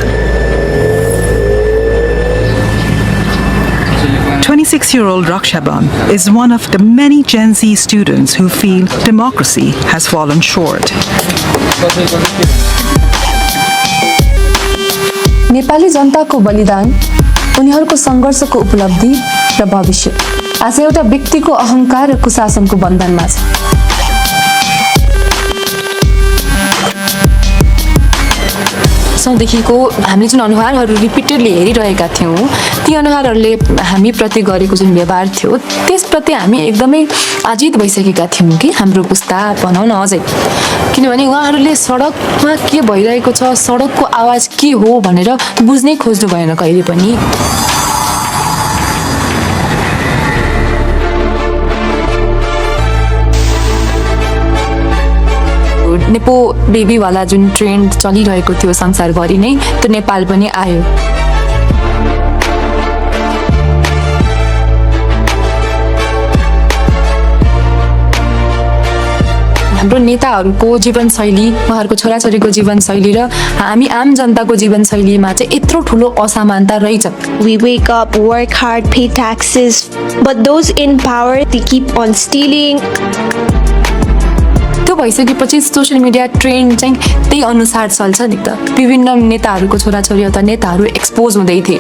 26-year-old Rakshaban is one of the many Gen Z students who feel democracy has fallen short. Nepali जनताको बलिदान, उनीहरूको सङ्घर्षको उपलब्धि र भविष्य आज एउटा व्यक्तिको अहंकार र कुशासनको बन्धनमा छ। सौदेखिको हामीले जुन अनुहारहरू रिपिटेडली हेरिरहेका थियौँ, ती अनुहारहरूले हामी प्रति गरेको जुन व्यवहार थियो त्यसप्रति हामी एकदमै आजित भइसकेका थियौँ कि हाम्रो पुस्ता भनौँ न अझै, किनभने उहाँहरूले सडकमा के भइरहेको छ, सडकको आवाज के हो भनेर बुझ्नै खोज्नु भएन कहिले पनि। नेपो बेबीवाला जुन ट्रेन्ड चलिरहेको थियो संसारभरि नै, त्यो नेपाल पनि आयो। हाम्रो नेताहरूको जीवनशैली, उहाँहरूको छोराछोरीको जीवनशैली र हामी आम जनताको जीवनशैलीमा चाहिँ यत्रो ठुलो असमानता रहेछ। We wake up, work hard, pay taxes, but those in power, they keep on stealing. त्यो भइसकेपछि सोसियल मिडिया ट्रेन्ड चाहिँ त्यही अनुसार चल्छ नि त। विभिन्न नेताहरूको छोराछोरी अथवा नेताहरू एक्सपोज हुँदै थिए।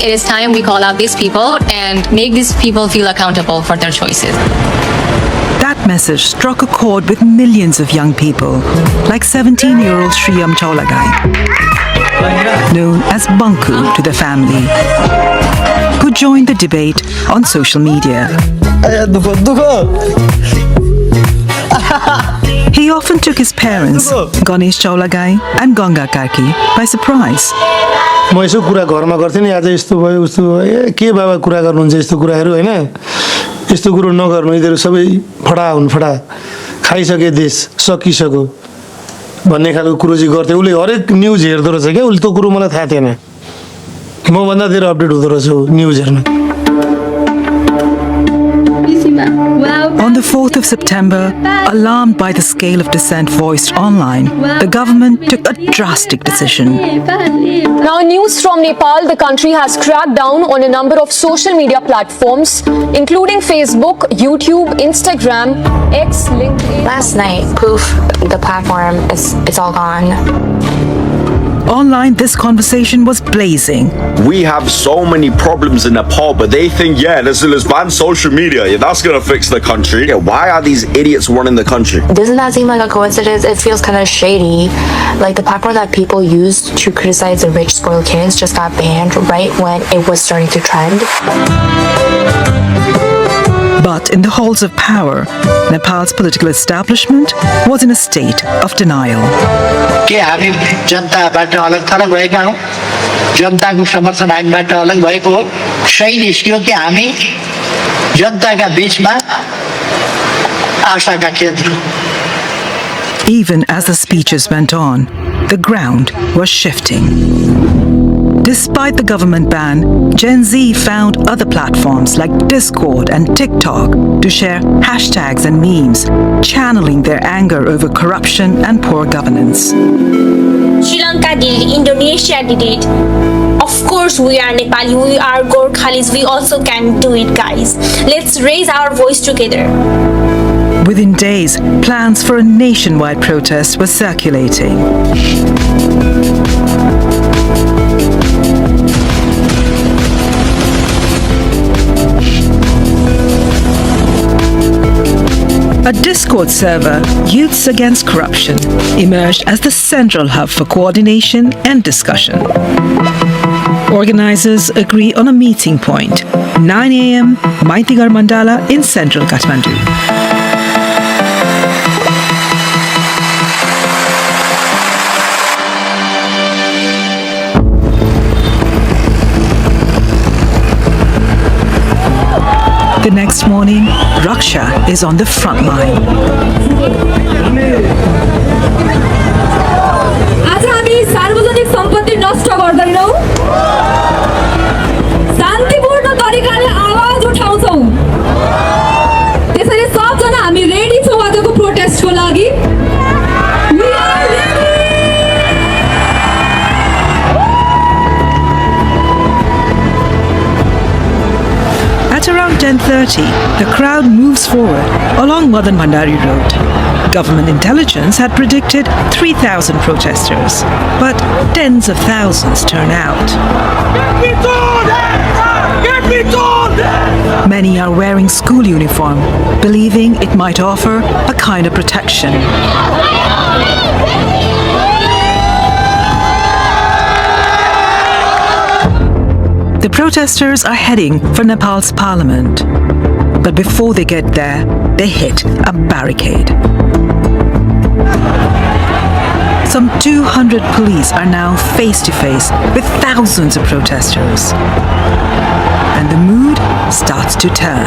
It is time we call out these people and make these people feel accountable for their choices. That message struck a chord with millions of young people, like 17-year-old Shriyam Chaulagai, known as Banku to the family, who joined the debate on social media. He often took his parents, Ganesh Chaulagai and Ganga Karki, by surprise. म यसो कुरा घरमा गर्थेँ नि, आज यस्तो भयो उस्तो भयो, के बाबा कुरा गर्नुहुन्छ यस्तो कुराहरू होइन, यस्तो कुरो नगर्नु, यिनीहरू सबै फडा हुन्, फडा खाइसके देश सकिसक्यो भन्ने खालको कुरो चाहिँ गर्थ्यो। उसले हरेक न्युज हेर्दो रहेछ क्या, उसले त्यो कुरो मलाई थाहा थिएन, मभन्दा धेरै अपडेट हुँदो रहेछ न्युज हेर्न। On the 4th of September, alarmed by the scale of dissent voiced online, the government took a drastic decision. Now, news from Nepal. The country has cracked down on a number of social media platforms, including Facebook, YouTube, Instagram, X, LinkedIn. Last night, poof, the platform it's all gone. Online, this conversation was blazing. We have so many problems in Nepal, but they think, let's ban social media. Yeah, that's going to fix the country. Yeah, why are these idiots running the country? Doesn't that seem like a coincidence? It feels kind of shady. Like the platform that people used to criticize the rich spoiled kids just got banned right when it was starting to trend. But in the halls of power, Nepal's political establishment was in a state of denial. के हामी जनताबाट अलग थलग भएका हौँ जनताको समर्थन हामीबाट अलग भएको हो सही निस्क्यो कि हामी जनताका बीचमा आशाका केन्द्र. Even as the speeches went on, the ground was shifting. Despite the government ban, Gen Z found other platforms like Discord and TikTok to share hashtags and memes, channeling their anger over corruption and poor governance. Sri Lanka did it, Indonesia did it. Of course, we are Nepali, we are Gorkhalis, we also can do it, guys. Let's raise our voice together. Within days, plans for a nationwide protest were circulating. A Discord server, Youths Against Corruption, emerged as the central hub for coordination and discussion. Organizers agree on a meeting point, 9 a.m., Maitigar Mandala in central Kathmandu. The next morning, Raksha is on the front line. आज हामी सार्वजनिक सम्पत्ति नष्ट गर्दैनौं शान्तिपूर्ण तरिकाले आवाज उठाउँछौं त्यसैले सबजना हामी रेडी छौं आजको प्रोटेस्टको लागि We are ready! At around 10:30, the crowd moves forward along Madan Bhandari Road. Government intelligence had predicted 3,000 protesters, but tens of thousands turn out. Many are wearing school uniform, believing it might offer a kind of protection. The protesters are heading for Nepal's parliament. But before they get there, they hit a barricade. Some 200 police are now face to face with thousands of protesters. And the mood starts to turn.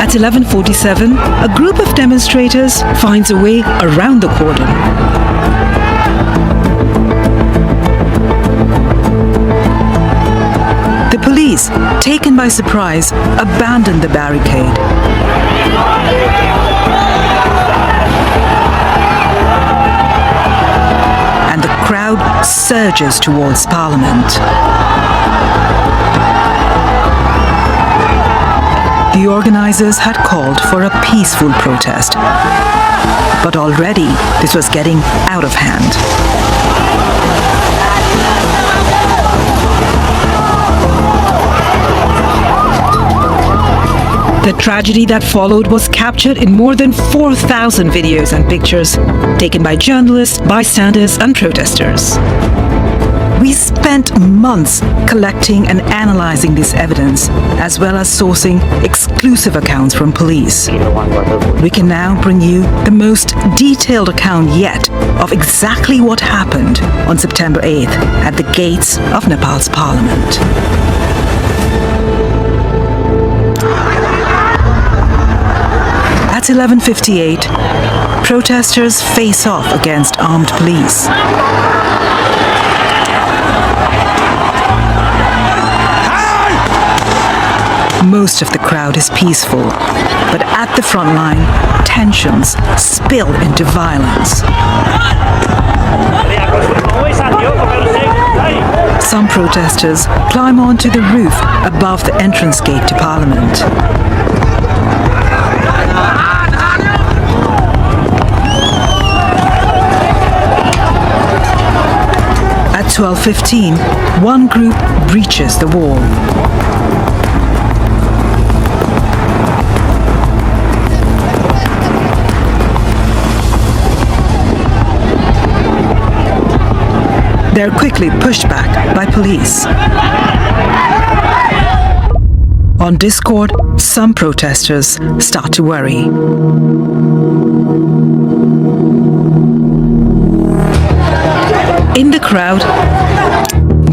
At 11:47, a group of demonstrators finds a way around the cordon. The police, taken by surprise, abandon the barricade. And the crowd surges towards Parliament. The organizers had called for a peaceful protest, but already this was getting out of hand. The tragedy that followed was captured in more than 4,000 videos and pictures taken by journalists, bystanders, and protesters. We spent months collecting and analyzing this evidence, as well as sourcing exclusive accounts from police. We can now bring you the most detailed account yet of exactly what happened on September 8th at the gates of Nepal's parliament. At It's 11:58. Protesters face off against armed police. Most of the crowd is peaceful, but at the front line, tensions spill into violence. Some protesters climb onto the roof above the entrance gate to Parliament. At 12:15, one group breaches the wall. They're quickly pushed back by police. On Discord, some protesters start to worry. In the crowd,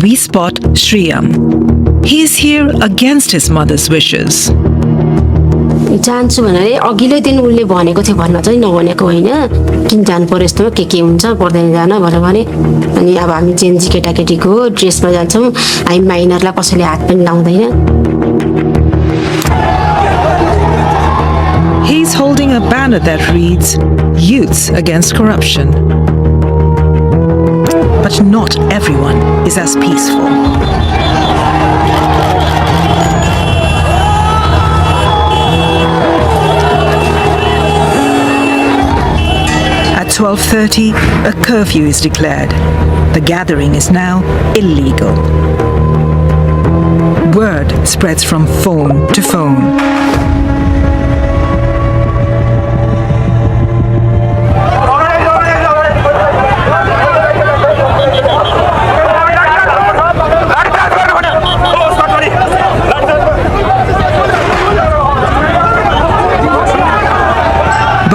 we spot Shriyam. He is here against his mother's wishes. जान्छु भने अघिल्लै दिन उसले भनेको थियो भन्न चाहिँ नभनेको होइन किन जानु पर्यो यस्तोमा के हुन्छ पर्दैन जान भनेर भने अनि अब हामी जेन्जी केटाकेटीको ड्रेसमा जान्छौँ हामी माइनरलाई कसैले हात पनि लाउँदैन. He's holding a banner that reads Youths Against Corruption. But not everyone is as peaceful. At 12:30, a curfew is declared. The gathering is now illegal. Word spreads from phone to phone.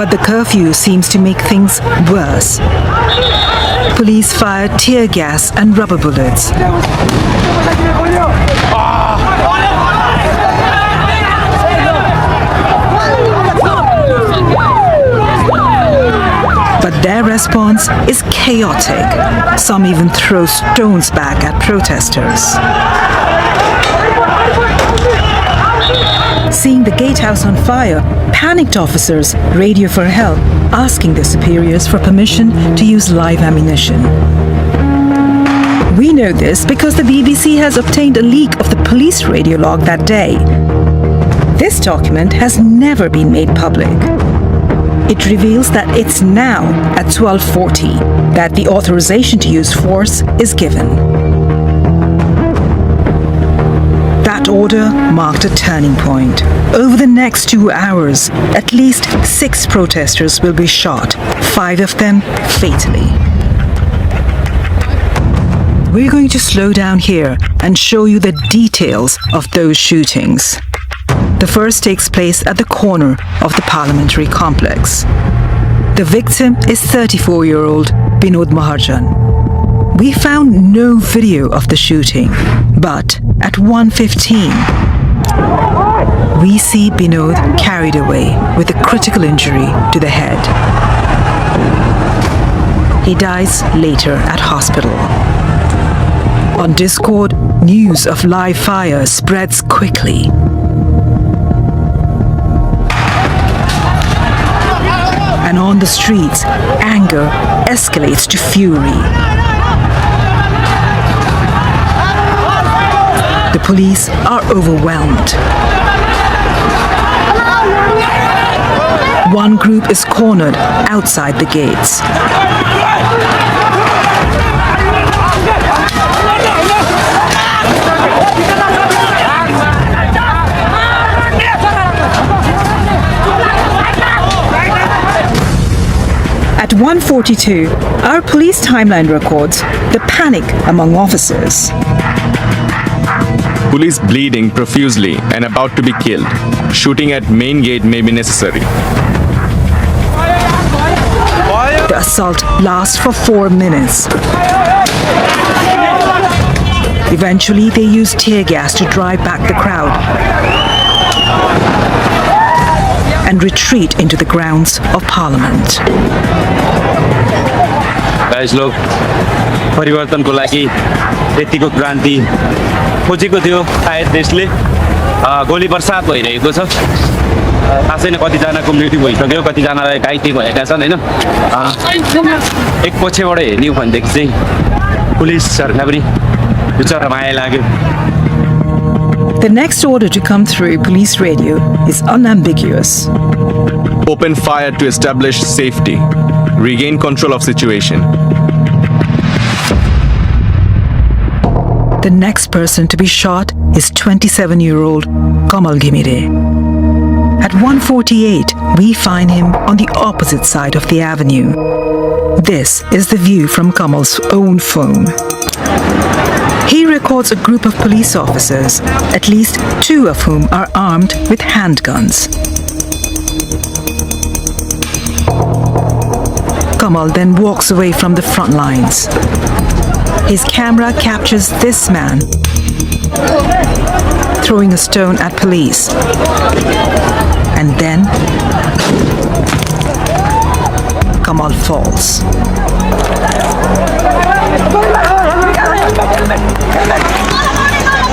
But the curfew seems to make things worse. Police fired tear gas and rubber bullets. But their response is chaotic. Some even throw stones back at protesters. Seeing the gatehouse on fire, panicked officers radio for help, asking their superiors for permission to use live ammunition. We know this because the BBC has obtained a leak of the police radio log that day. This document has never been made public. It reveals that it's now at 12:40 that the authorization to use force is given. That order marked a turning point. Over the next 2 hours, at least 6 protesters will be shot, 5 of them fatally. We're going to slow down here and show you the details of those shootings. The first takes place at the corner of the parliamentary complex. The victim is 34-year-old Binod Maharjan. We found no video of the shooting, but at 1:15, we see Binod carried away with a critical injury to the head. He dies later at hospital. On Discord, news of live fire spreads quickly. And on the streets, anger escalates to fury. The police are overwhelmed. One group is cornered outside the gates. At 1:42, our police timeline records the panic among officers. Police bleeding profusely and about to be killed. Shooting at main gate may be necessary. The assault lasts for 4 minutes. Eventually, they use tear gas to drive back the crowd. and retreat into the grounds of Parliament. Guys लोग परिवर्तनको लागि यतिको क्रान्ति खोजेको थियो सायद देशले गोली बर्सात भइरहेको छ थाहा छैन कतिजनाको मृत्यु भइसक्यो कतिजनालाई घाइते भएका छन् होइन एक पछिबाट हेर्ने हो भनेदेखि चाहिँ पुलिसहरूलाई पनि बिचरा माया लाग्यो. The next order to come through police radio is unambiguous. Open fire to establish safety. Regain control of situation. The next person to be shot is 27-year-old Kamal Ghimire. At 1:48, we find him on the opposite side of the avenue. This is the view from Kamal's own phone. He records a group of police officers, at least 2 of whom are armed with handguns. Kamal then walks away from the front lines. His camera captures this man throwing a stone at police. And then Kamal falls.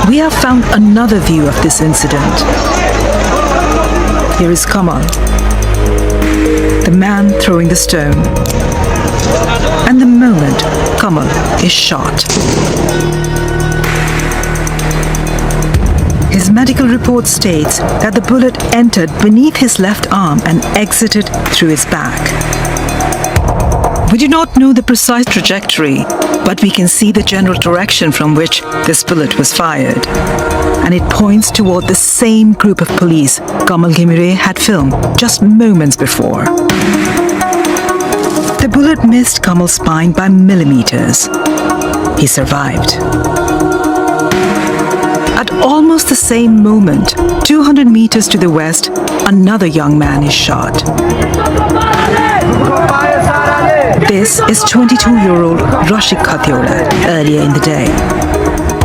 We have found another view of this incident. Here is Kamal, the man throwing the stone, and the moment Kamal is shot. His medical report states that the bullet entered beneath his left arm and exited through his back. We do not know the precise trajectory, but we can see the general direction from which this bullet was fired. And it points toward the same group of police Kamal Ghimire had filmed just moments before. The bullet missed Kamal's spine by millimeters. He survived. At almost the same moment, 200 meters to the west, another young man is shot. This is 22-year-old Rashik Khatiola earlier in the day.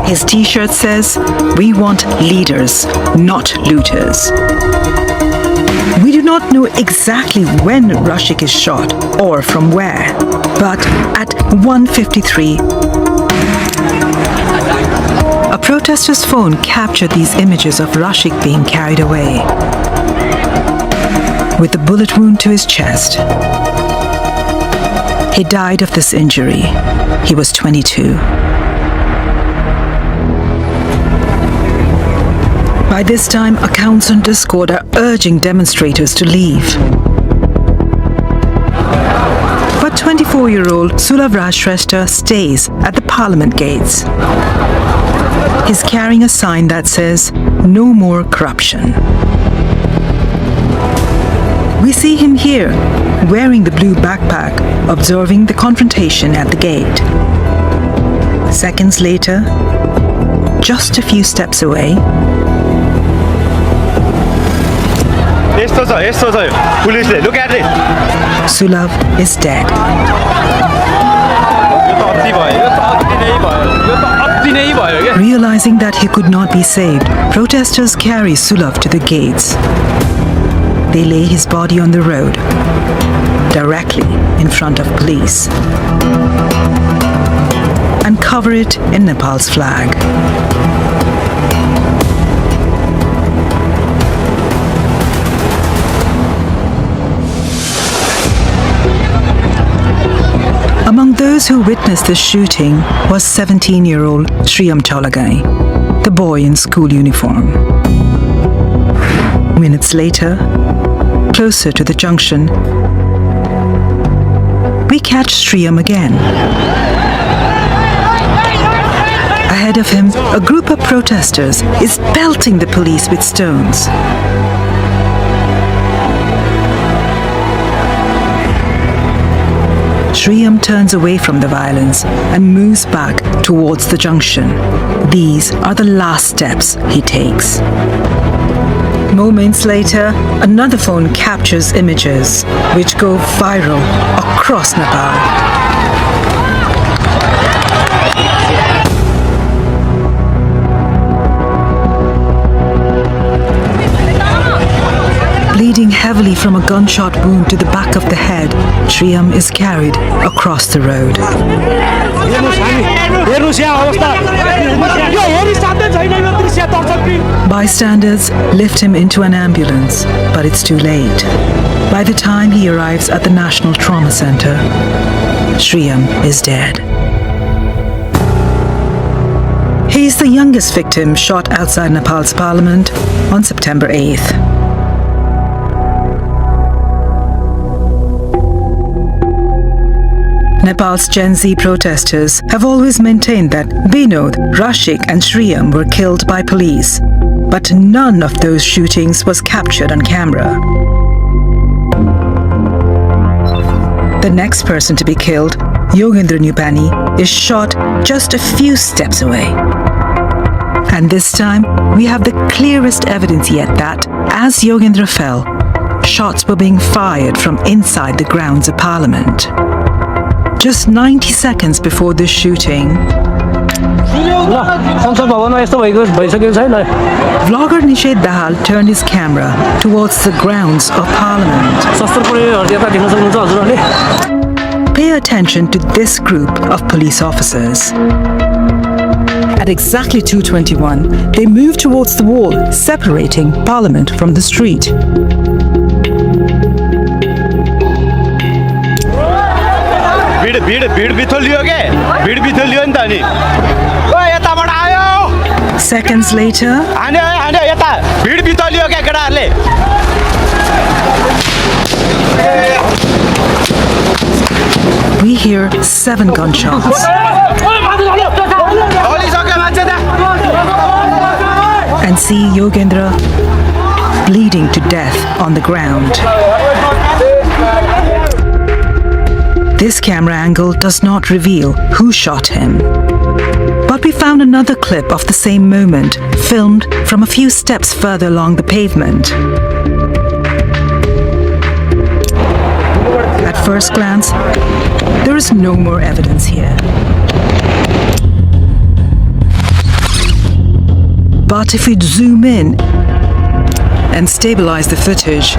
His t-shirt says, "We want leaders, not looters." We do not know exactly when Rashik is shot or from where, but at 1:53, a protester's phone captured these images of Rashik being carried away with a bullet wound to his chest. He died of this injury. He was 22. By this time, accounts on Discord are urging demonstrators to leave. But 24-year-old Sulav Rajshrestha stays at the Parliament gates. He's carrying a sign that says, "No more corruption." We see him here, wearing the blue backpack, observing the confrontation at the gate. Seconds later, just a few steps away, Look at it. Sulav is dead. Realizing that he could not be saved, protesters carry Sulav to the gates. They lay his body on the road, directly in front of police, and cover it in Nepal's flag. Among those who witnessed the shooting was 17-year-old Shriyam Cholagai, the boy in school uniform. Minutes later, closer to the junction, we catch Shriyam again. Ahead of him, a group of protesters is pelting the police with stones. Shriyam turns away from the violence and moves back towards the junction. These are the last steps he takes. Moments later, another phone captures images which go viral across Nepal. Bleeding heavily heavily from a gunshot wound to the back of the head, Shriyam is carried across the road. Bystanders lift him into an ambulance, but it's too late. By the time he arrives at the National Trauma Center, Shriyam is dead. He is the youngest victim shot outside Nepal's parliament on September 8th. Nepal's Gen Z protesters have always maintained that Binod, Rashik and Shriyam were killed by police, but none of those shootings was captured on camera. The next person to be killed, Yogendra Nupani, is shot just a few steps away. And this time, we have the clearest evidence yet that, as Yogendra fell, shots were being fired from inside the grounds of Parliament. Just 90 seconds before this shooting, vlogger Nishad Dahal turned his camera towards the grounds of Parliament. Pay attention to this group of police officers. At exactly 2:21, they move towards the wall, separating Parliament from the street. Seconds later, we hear 7 gunshots and see Yogendra bleeding to death on the ground. This camera angle does not reveal who shot him. But we found another clip of the same moment, filmed from a few steps further along the pavement. At first glance, there is no more evidence here. But if we zoom in and stabilize the footage,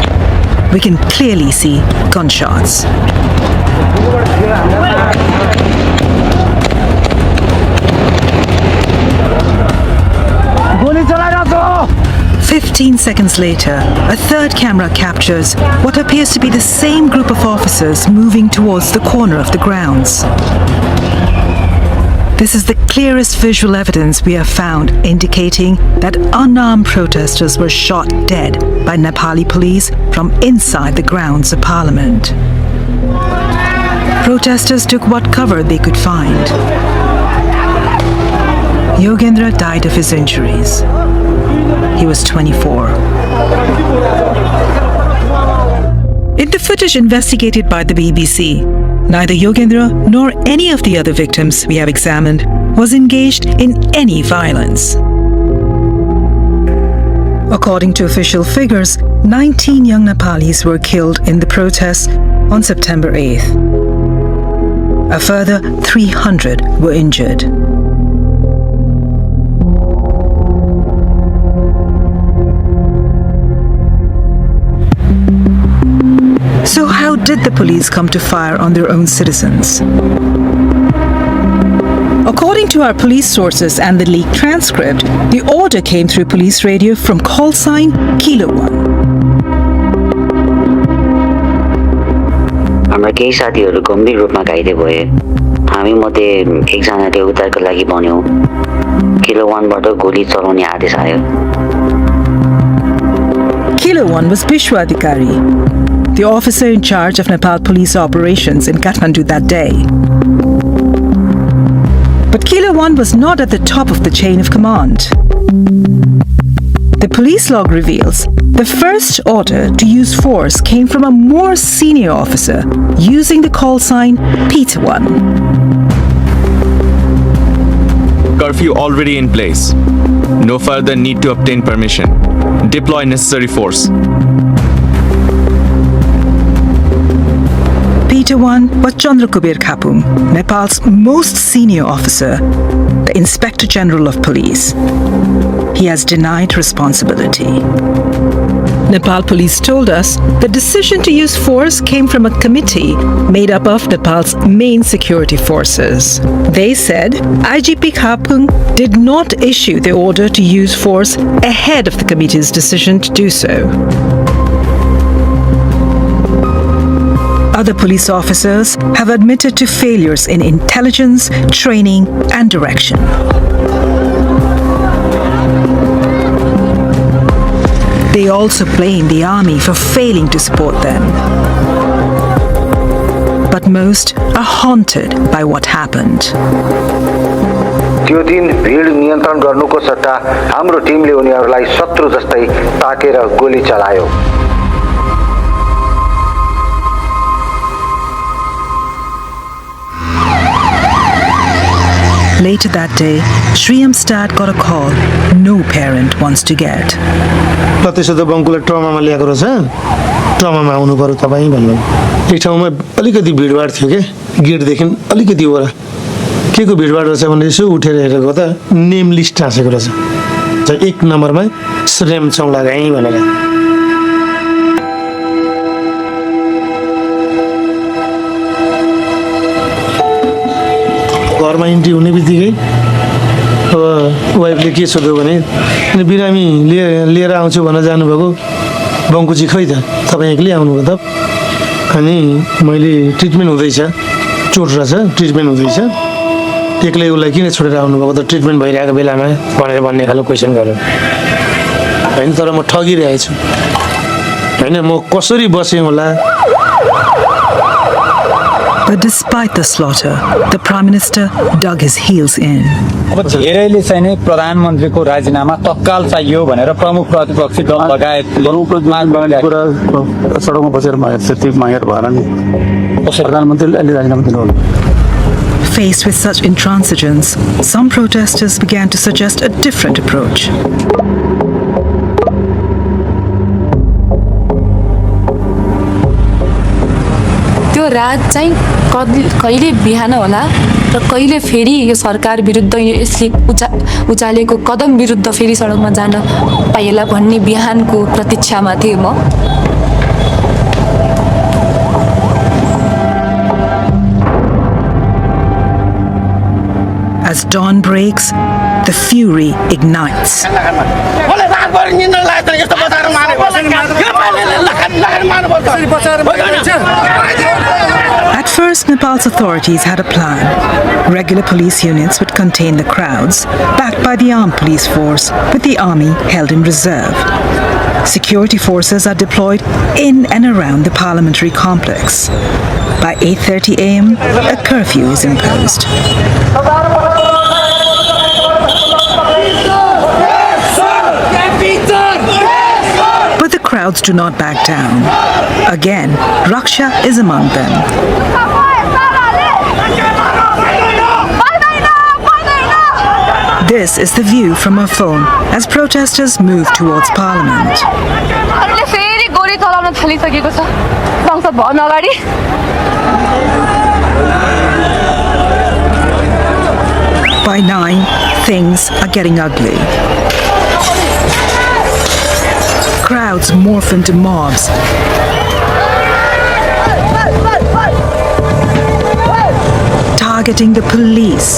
we can clearly see gunshots. 15 seconds later, a third camera captures what appears to be the same group of officers moving towards the corner of the grounds. This is the clearest visual evidence we have found indicating that unarmed protesters were shot dead by Nepali police from inside the grounds of Parliament. Protesters took what cover they could find. Yogendra died of his injuries. He was 24. In the footage investigated by the BBC, neither Yogendra nor any of the other victims we have examined was engaged in any violence. According to official figures, 19 young Nepalis were killed in the protests on September 8th. A further 300 were injured. So how did the police come to fire on their own citizens? According to our police sources and the leaked transcript, the order came through police radio from call sign Kilo 1. हाम्रा केही साथीहरू गम्भीर रूपमा घाइते भए हामी मध्ये एकजनाले उद्धारको लागि भन्यो किलो 1 बाट गोली चलाउने आदेश आयो Kilo 1 was Bishwa Adhikari, the officer in charge of Nepal police operations in Kathmandu that day. But Kilo 1 was not at the top of the chain of command. The police log reveals the first order to use force came from a more senior officer using the call sign Peter 1. Curfew already in place. No further need to obtain permission. Deploy necessary force. Peter 1 was Chandrakubir Khapung, Nepal's most senior officer, the Inspector General of Police. He has denied responsibility. Nepal police told us the decision to use force came from a committee made up of Nepal's main security forces. They said IGP Khapung did not issue the order to use force ahead of the committee's decision to do so. Other police officers have admitted to failures in intelligence, training, and direction. They also blame the army for failing to support them. But most are haunted by what happened. त्यो दिन भिड नियन्त्रण गर्नुको सट्टा हाम्रो टिमले उनीहरूलाई शत्रु जस्तै ताकेर गोली चलायो. Later that day, Shriyam's dad got a call no parent wants to get. त्यसो त बङ्कुलाई ट्रमामा ल्याएको रहेछ, ट्रमामा आउनु पर्यो तपाईँ भन्नु. एक ठाउँमा अलिकति भिडभाड थियो के, गेटदेखि अलिकति वर के को भिडभाड रहेछ भने यसो उठेर हेरेको त नेम लिस्ट टाँसेको रहेछ. 1 नम्बरमा श्रेम चौलागाई भनेर. घरमा इन्ट्री हुने बित्तिकै अब वाइफले के सोध्यो भने बिरामी लिएर आउँछु भनेर जानुभएको, बङ्कुजी खै त तपाईँ एक्लै आउनुभयो त. अनि मैले ट्रिटमेन्ट हुँदैछ, चोट रहेछ, ट्रिटमेन्ट हुँदैछ, एक्लै उसलाई किन छोडेर आउनुभएको त ट्रिटमेन्ट भइरहेको बेलामा भनेर भन्ने खालको क्वेसन गर्यो होइन. तर म ठगिरहेको छु होइन, म कसरी बसेँ होला. But despite the slaughter, the Prime Minister dug his heels in. अब धेरैले चाहिँ नि प्रधानमन्त्रीको राजीनामा तत्काल चाहियो भनेर प्रमुख प्रतिपक्षी दल लगायत पुरा सडकमा बसेर मागेर त्यति मागेर भएर नि प्रधानमन्त्रीले अहिले राजीनामा दिनुभयो. Faced with such intransigence, some protesters began to suggest a different approach. त्यो रात चाहिँ कहिले बिहान होला र कहिले फेरि यो सरकार विरुद्ध यसले उचालेको कदम विरुद्ध फेरि सडकमा जान पाइएला भन्ने बिहानको प्रतीक्षामा थिएँ म. As dawn breaks, the fury ignites. At first, Nepal's authorities had a plan. Regular police units would contain the crowds, backed by the armed police force, with the army held in reserve. Security forces are deployed in and around the parliamentary complex. By 8:30 a.m., a curfew is imposed. But the crowds do not back down. Again, Raksha is among them. This is the view from her phone as protesters move towards Parliament. By 9, things are getting ugly. Crowds morph into mobs. Targeting the police.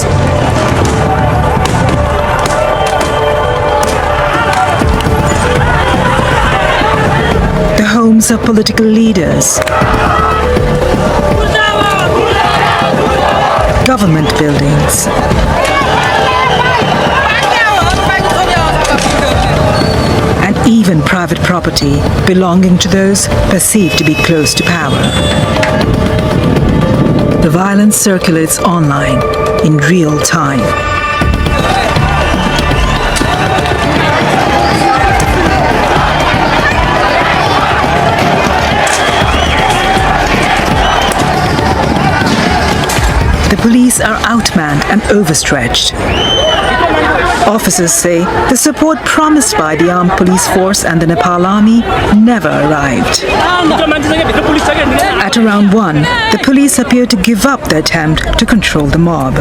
The homes of political leaders. Government buildings. And even private property belonging to those perceived to be close to power. The violence circulates online in real time. The police are outmanned and overstretched. Officers say the support promised by the armed police force and the Nepal army never arrived. At around 1, the police appear to give up the attempt to control the mob.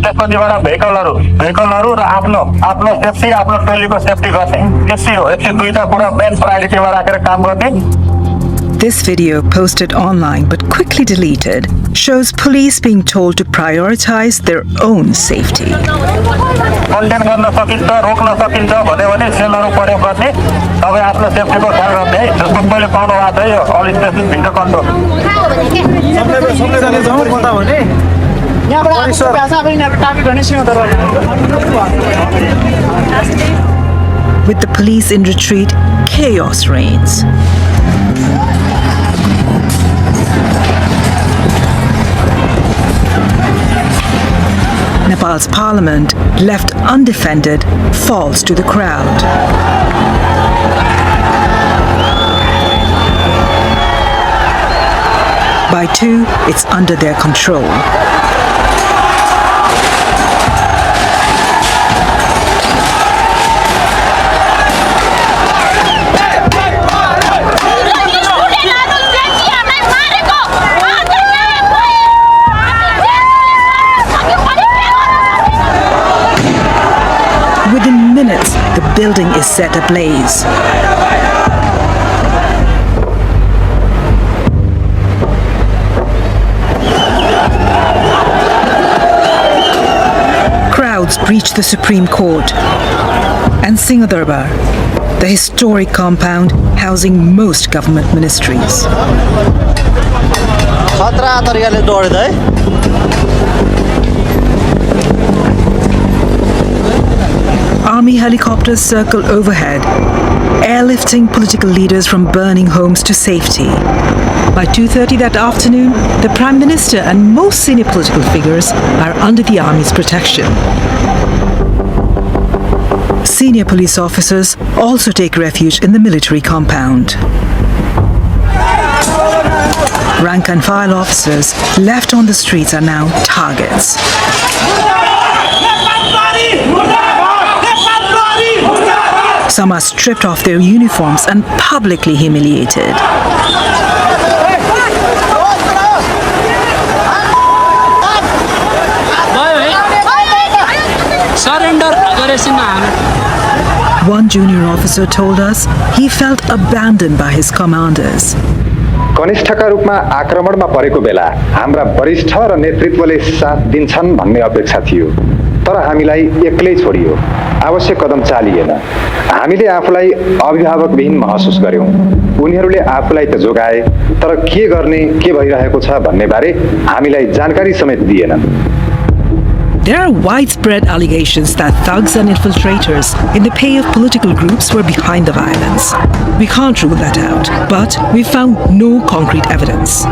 त्यसपछिबाट भेहिकलहरू र आफ्नो safety आफ्नो टोलीको safety गर्ने त्यसै हो। यति दुईटा कुरा मेन प्रायोरिटीमा राखेर काम गर्ने। This video, posted online but quickly deleted, shows police being told to prioritize their own safety. Contain गर्न सकिन्छ, रोक्न सकिन्छ भन्यो भने सेलहरू प्रयोग गर्ने, सबै आफ्नो सेफ्टीको ख्याल गर्ने। जस्तो मैले पाउनु भएको छ यो अल station video control. With the police in retreat, chaos reigns. Nepal's parliament, left undefended, falls to the crowd. By 2, it's under their control. Within minutes, the building is set ablaze. Crowds breach the Supreme Court and Singha Darbar, the historic compound housing most government ministries. Army helicopters circle overhead, airlifting political leaders from burning homes to safety. By 2:30 that afternoon, the Prime Minister and most senior political figures are under the Army's protection. Senior police officers also take refuge in the military compound. Rank and file officers left on the streets are now targets. Some are stripped off their uniforms and publicly humiliated. One junior officer told us he felt abandoned by his commanders. कनिष्ठका रूपमा आक्रमणमा परेको बेला हाम्रा वरिष्ठ र नेतृत्वले साथ दिन्छन् भन्ने अपेक्षा थियो, तर हामीलाई एक्लै छोडियो। आवश्यक कदम चालिएन। हामीले आफूलाई अभिभावकविहीन महसुस गर्यौं। उनीहरूले आफूलाई त जोगाए, तर के गर्ने, के भइरहेको छ भन्ने बारे हामीलाई जानकारी समेत दिएनन्। There are widespread allegations that thugs and infiltrators in the pay of political groups were behind the violence. We can't rule that out, but we found no concrete evidence.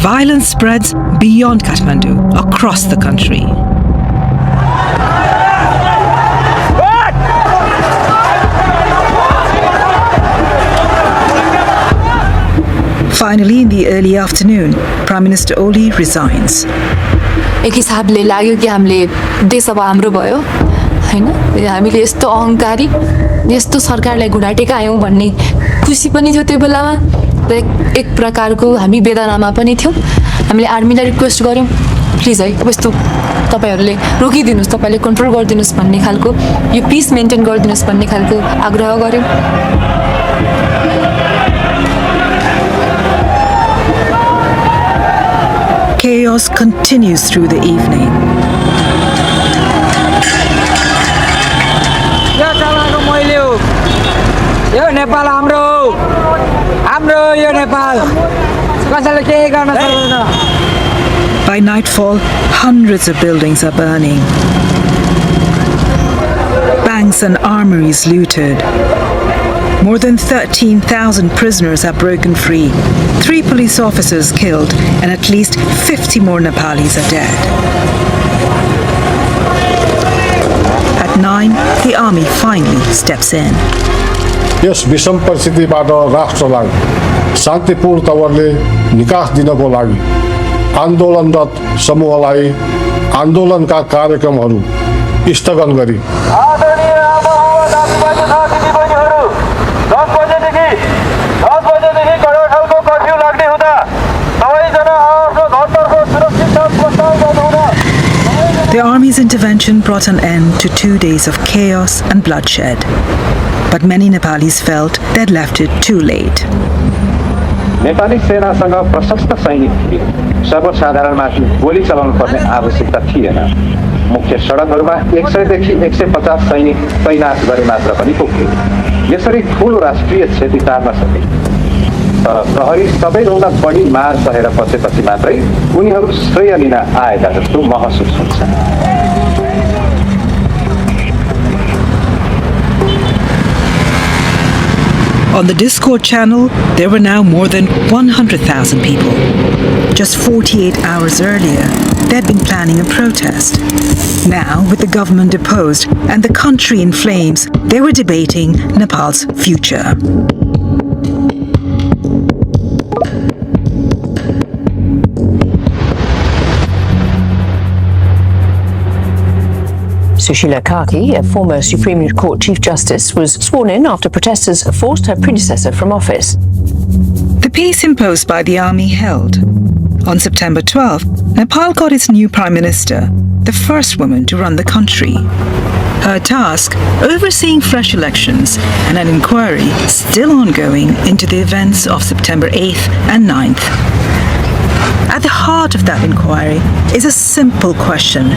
Violence spreads beyond Kathmandu, across the country. Finally, in the early afternoon, Prime Minister Oli resigns. एक हिसाबले लाग्यो कि हामीले देश अब हाम्रो भयो हैन, हामीले यस्तो अहंकारी यस्तो सरकारलाई घुँडा टेकायौं भन्ने खुसी पनि थियो त्यो बेलामा र एक प्रकारको हामी वेदनामा पनि थियौं। हामीले आर्मीलाई रिक्वेस्ट गर्यौं, प्लिज है अब यस्तो तपाईहरुले रोकिदिनुस्, तपाईले कन्ट्रोल गरिदिनुस् भन्ने खालको, यो पीस मेन्टेन गरिदिनुस् भन्ने खालको आग्रह गर्यौं। Chaos continues through the evening. यो नेपाल हाम्रो यो नेपाल कसैले केही गर्न सक्दैन। By nightfall, hundreds of buildings are burning. Banks and armories looted. More than 13,000 prisoners are broken free. 3 police officers killed and at least 50 more Nepalis are dead. At 9, the army finally steps in. यस विषम परिस्थितिबाट राष्ट्रलाई शान्तिपूर्ण तवरले निकास दिनको लागि आन्दोलनरत समूहलाई आन्दोलनका कार्यक्रमहरू स्थगन गरी 10 बजेदेखि करोड खालको कर्फ्यू लाग्ने हुँदा सबैजना आफ्नो घरतर्फ सुरक्षित intervention brought an end to 2 days of chaos and bloodshed. But many Nepalis felt they'd left it too late. Nepali सेनासँग प्रशस्त सैनिक थिए। सर्वसाधारणमाथि गोली चलाउनु पर्ने आवश्यकता थिएन। मुख्य सडकहरूमा 100 देखि 150 सैनिक तैनात गरे मात्र पनि पुग्थे। यसरी ठूलो राष्ट्रिय क्षति टार्न सके। तर प्रहरी सबैभन्दा बढी मार सहेर बचेपछि मात्रै उनीहरू श्रेय लिन आएका जस्तो महसुस हुन्छ। On the Discord channel, there were now more than 100,000 people. Just 48 hours earlier, they'd been planning a protest. Now, with the government deposed and the country in flames, they were debating Nepal's future. Sushila Karki, a former Supreme Court Chief Justice, was sworn in after protesters forced her predecessor from office. The peace imposed by the army held. On September 12, Nepal got its new Prime Minister, the first woman to run the country. Her task, overseeing fresh elections and an inquiry still ongoing into the events of September 8th and 9th. At the heart of that inquiry is a simple question: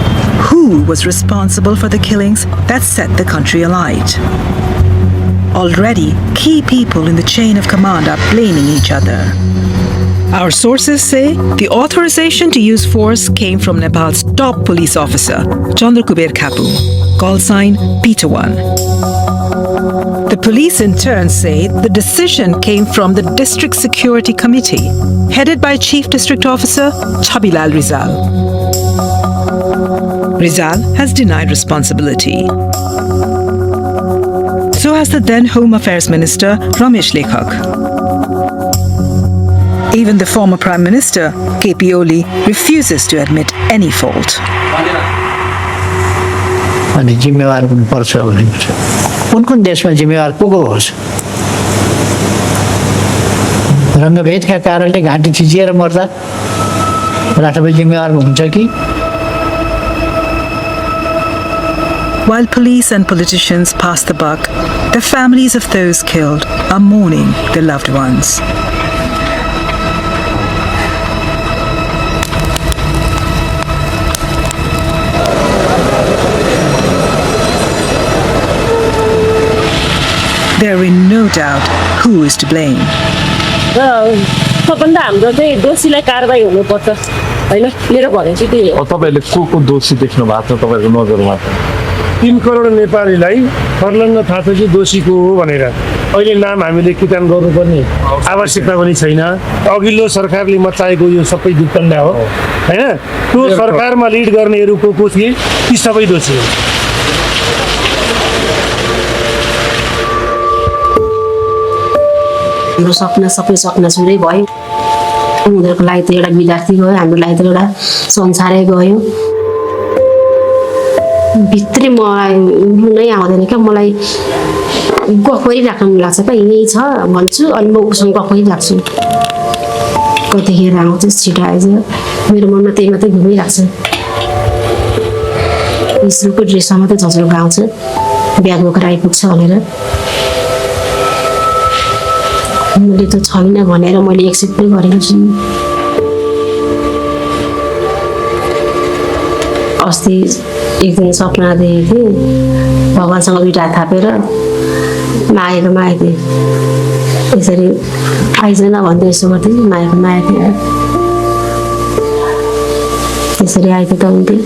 who was responsible for the killings that set the country alight? Already, key people in the chain of command are blaming each other. Our sources say the authorization to use force came from Nepal's top police officer, Chandrakuber Kapu, call sign Peter 1. The police in turn say the decision came from the District Security Committee, headed by Chief District Officer Chabilal Rizal. Rizal has denied responsibility. So has the then Home Affairs Minister Ramesh Lekhak. Even the former Prime Minister, KP Oli, refuses to admit any fault. अनि जिम्मेवार हुनुपर्छ भनिन्छ। कुन देशमा जिम्मेवार को होस्? रङ्गभेदका कारणले घाँटी थिचिएर मर्दा राष्ट्रपति जिम्मेवार हुन्छ कि? While police and politicians pass the buck, the families of those killed are mourning their loved ones. There is no doubt who is to blame. सबभन्दा हाम्रो चाहिँ दोषीलाई कारबाही हुनुपर्छ हैन मेरो भनाइ चाहिँ त्यही हो। तपाईहरुले को दोषी देख्नु भएको छ तपाईहरुको नजरमा? 3 करोड नेपालीलाई फर्लङ्ग थाहा छ कि दोषी को हो भनेर अहिले नाम हामीले किटान गर्नुपर्ने आवश्यकता पनि छैन। अघिल्लो सरकारले मचाएको यो सबै दुर्घटना हो हैन? त्यो सरकारमा लिड गर्नेहरु को थिए ती सबै दोषी हो। हाम्रो सपना सुरै भयो। उनीहरूको लागि त एउटा विद्यार्थी गयो, हाम्रो लागि त एउटा संसारै गयो। भित्री मलाई रुनै आउँदैन क्या, मलाई गफ गरिराख्नु मन लाग्छ। यही छ भन्छु अनि म उसँग गफ गरिराख्छु। कतिखेर आउँछ छिटो आइज मेरो मनमा त्यही मात्रै घुमिरहेको छ। स्कुलको ड्रेसमा मात्रै झस्रो आउँछ ब्याग बोकेर आइपुग्छ भनेर। मैले त छैन भनेर मैले एक्सेप्ट पनि गरेको छु। अस्ति एक दिन सपना देखेको थिएँ, भगवान्सँग बिटा थापेर मागेको थिएँ। यसरी आइजन भन्दै यसो गर्थेँ, मागेको थिएँ। त्यसरी आइदियो त हुन्थ्यो।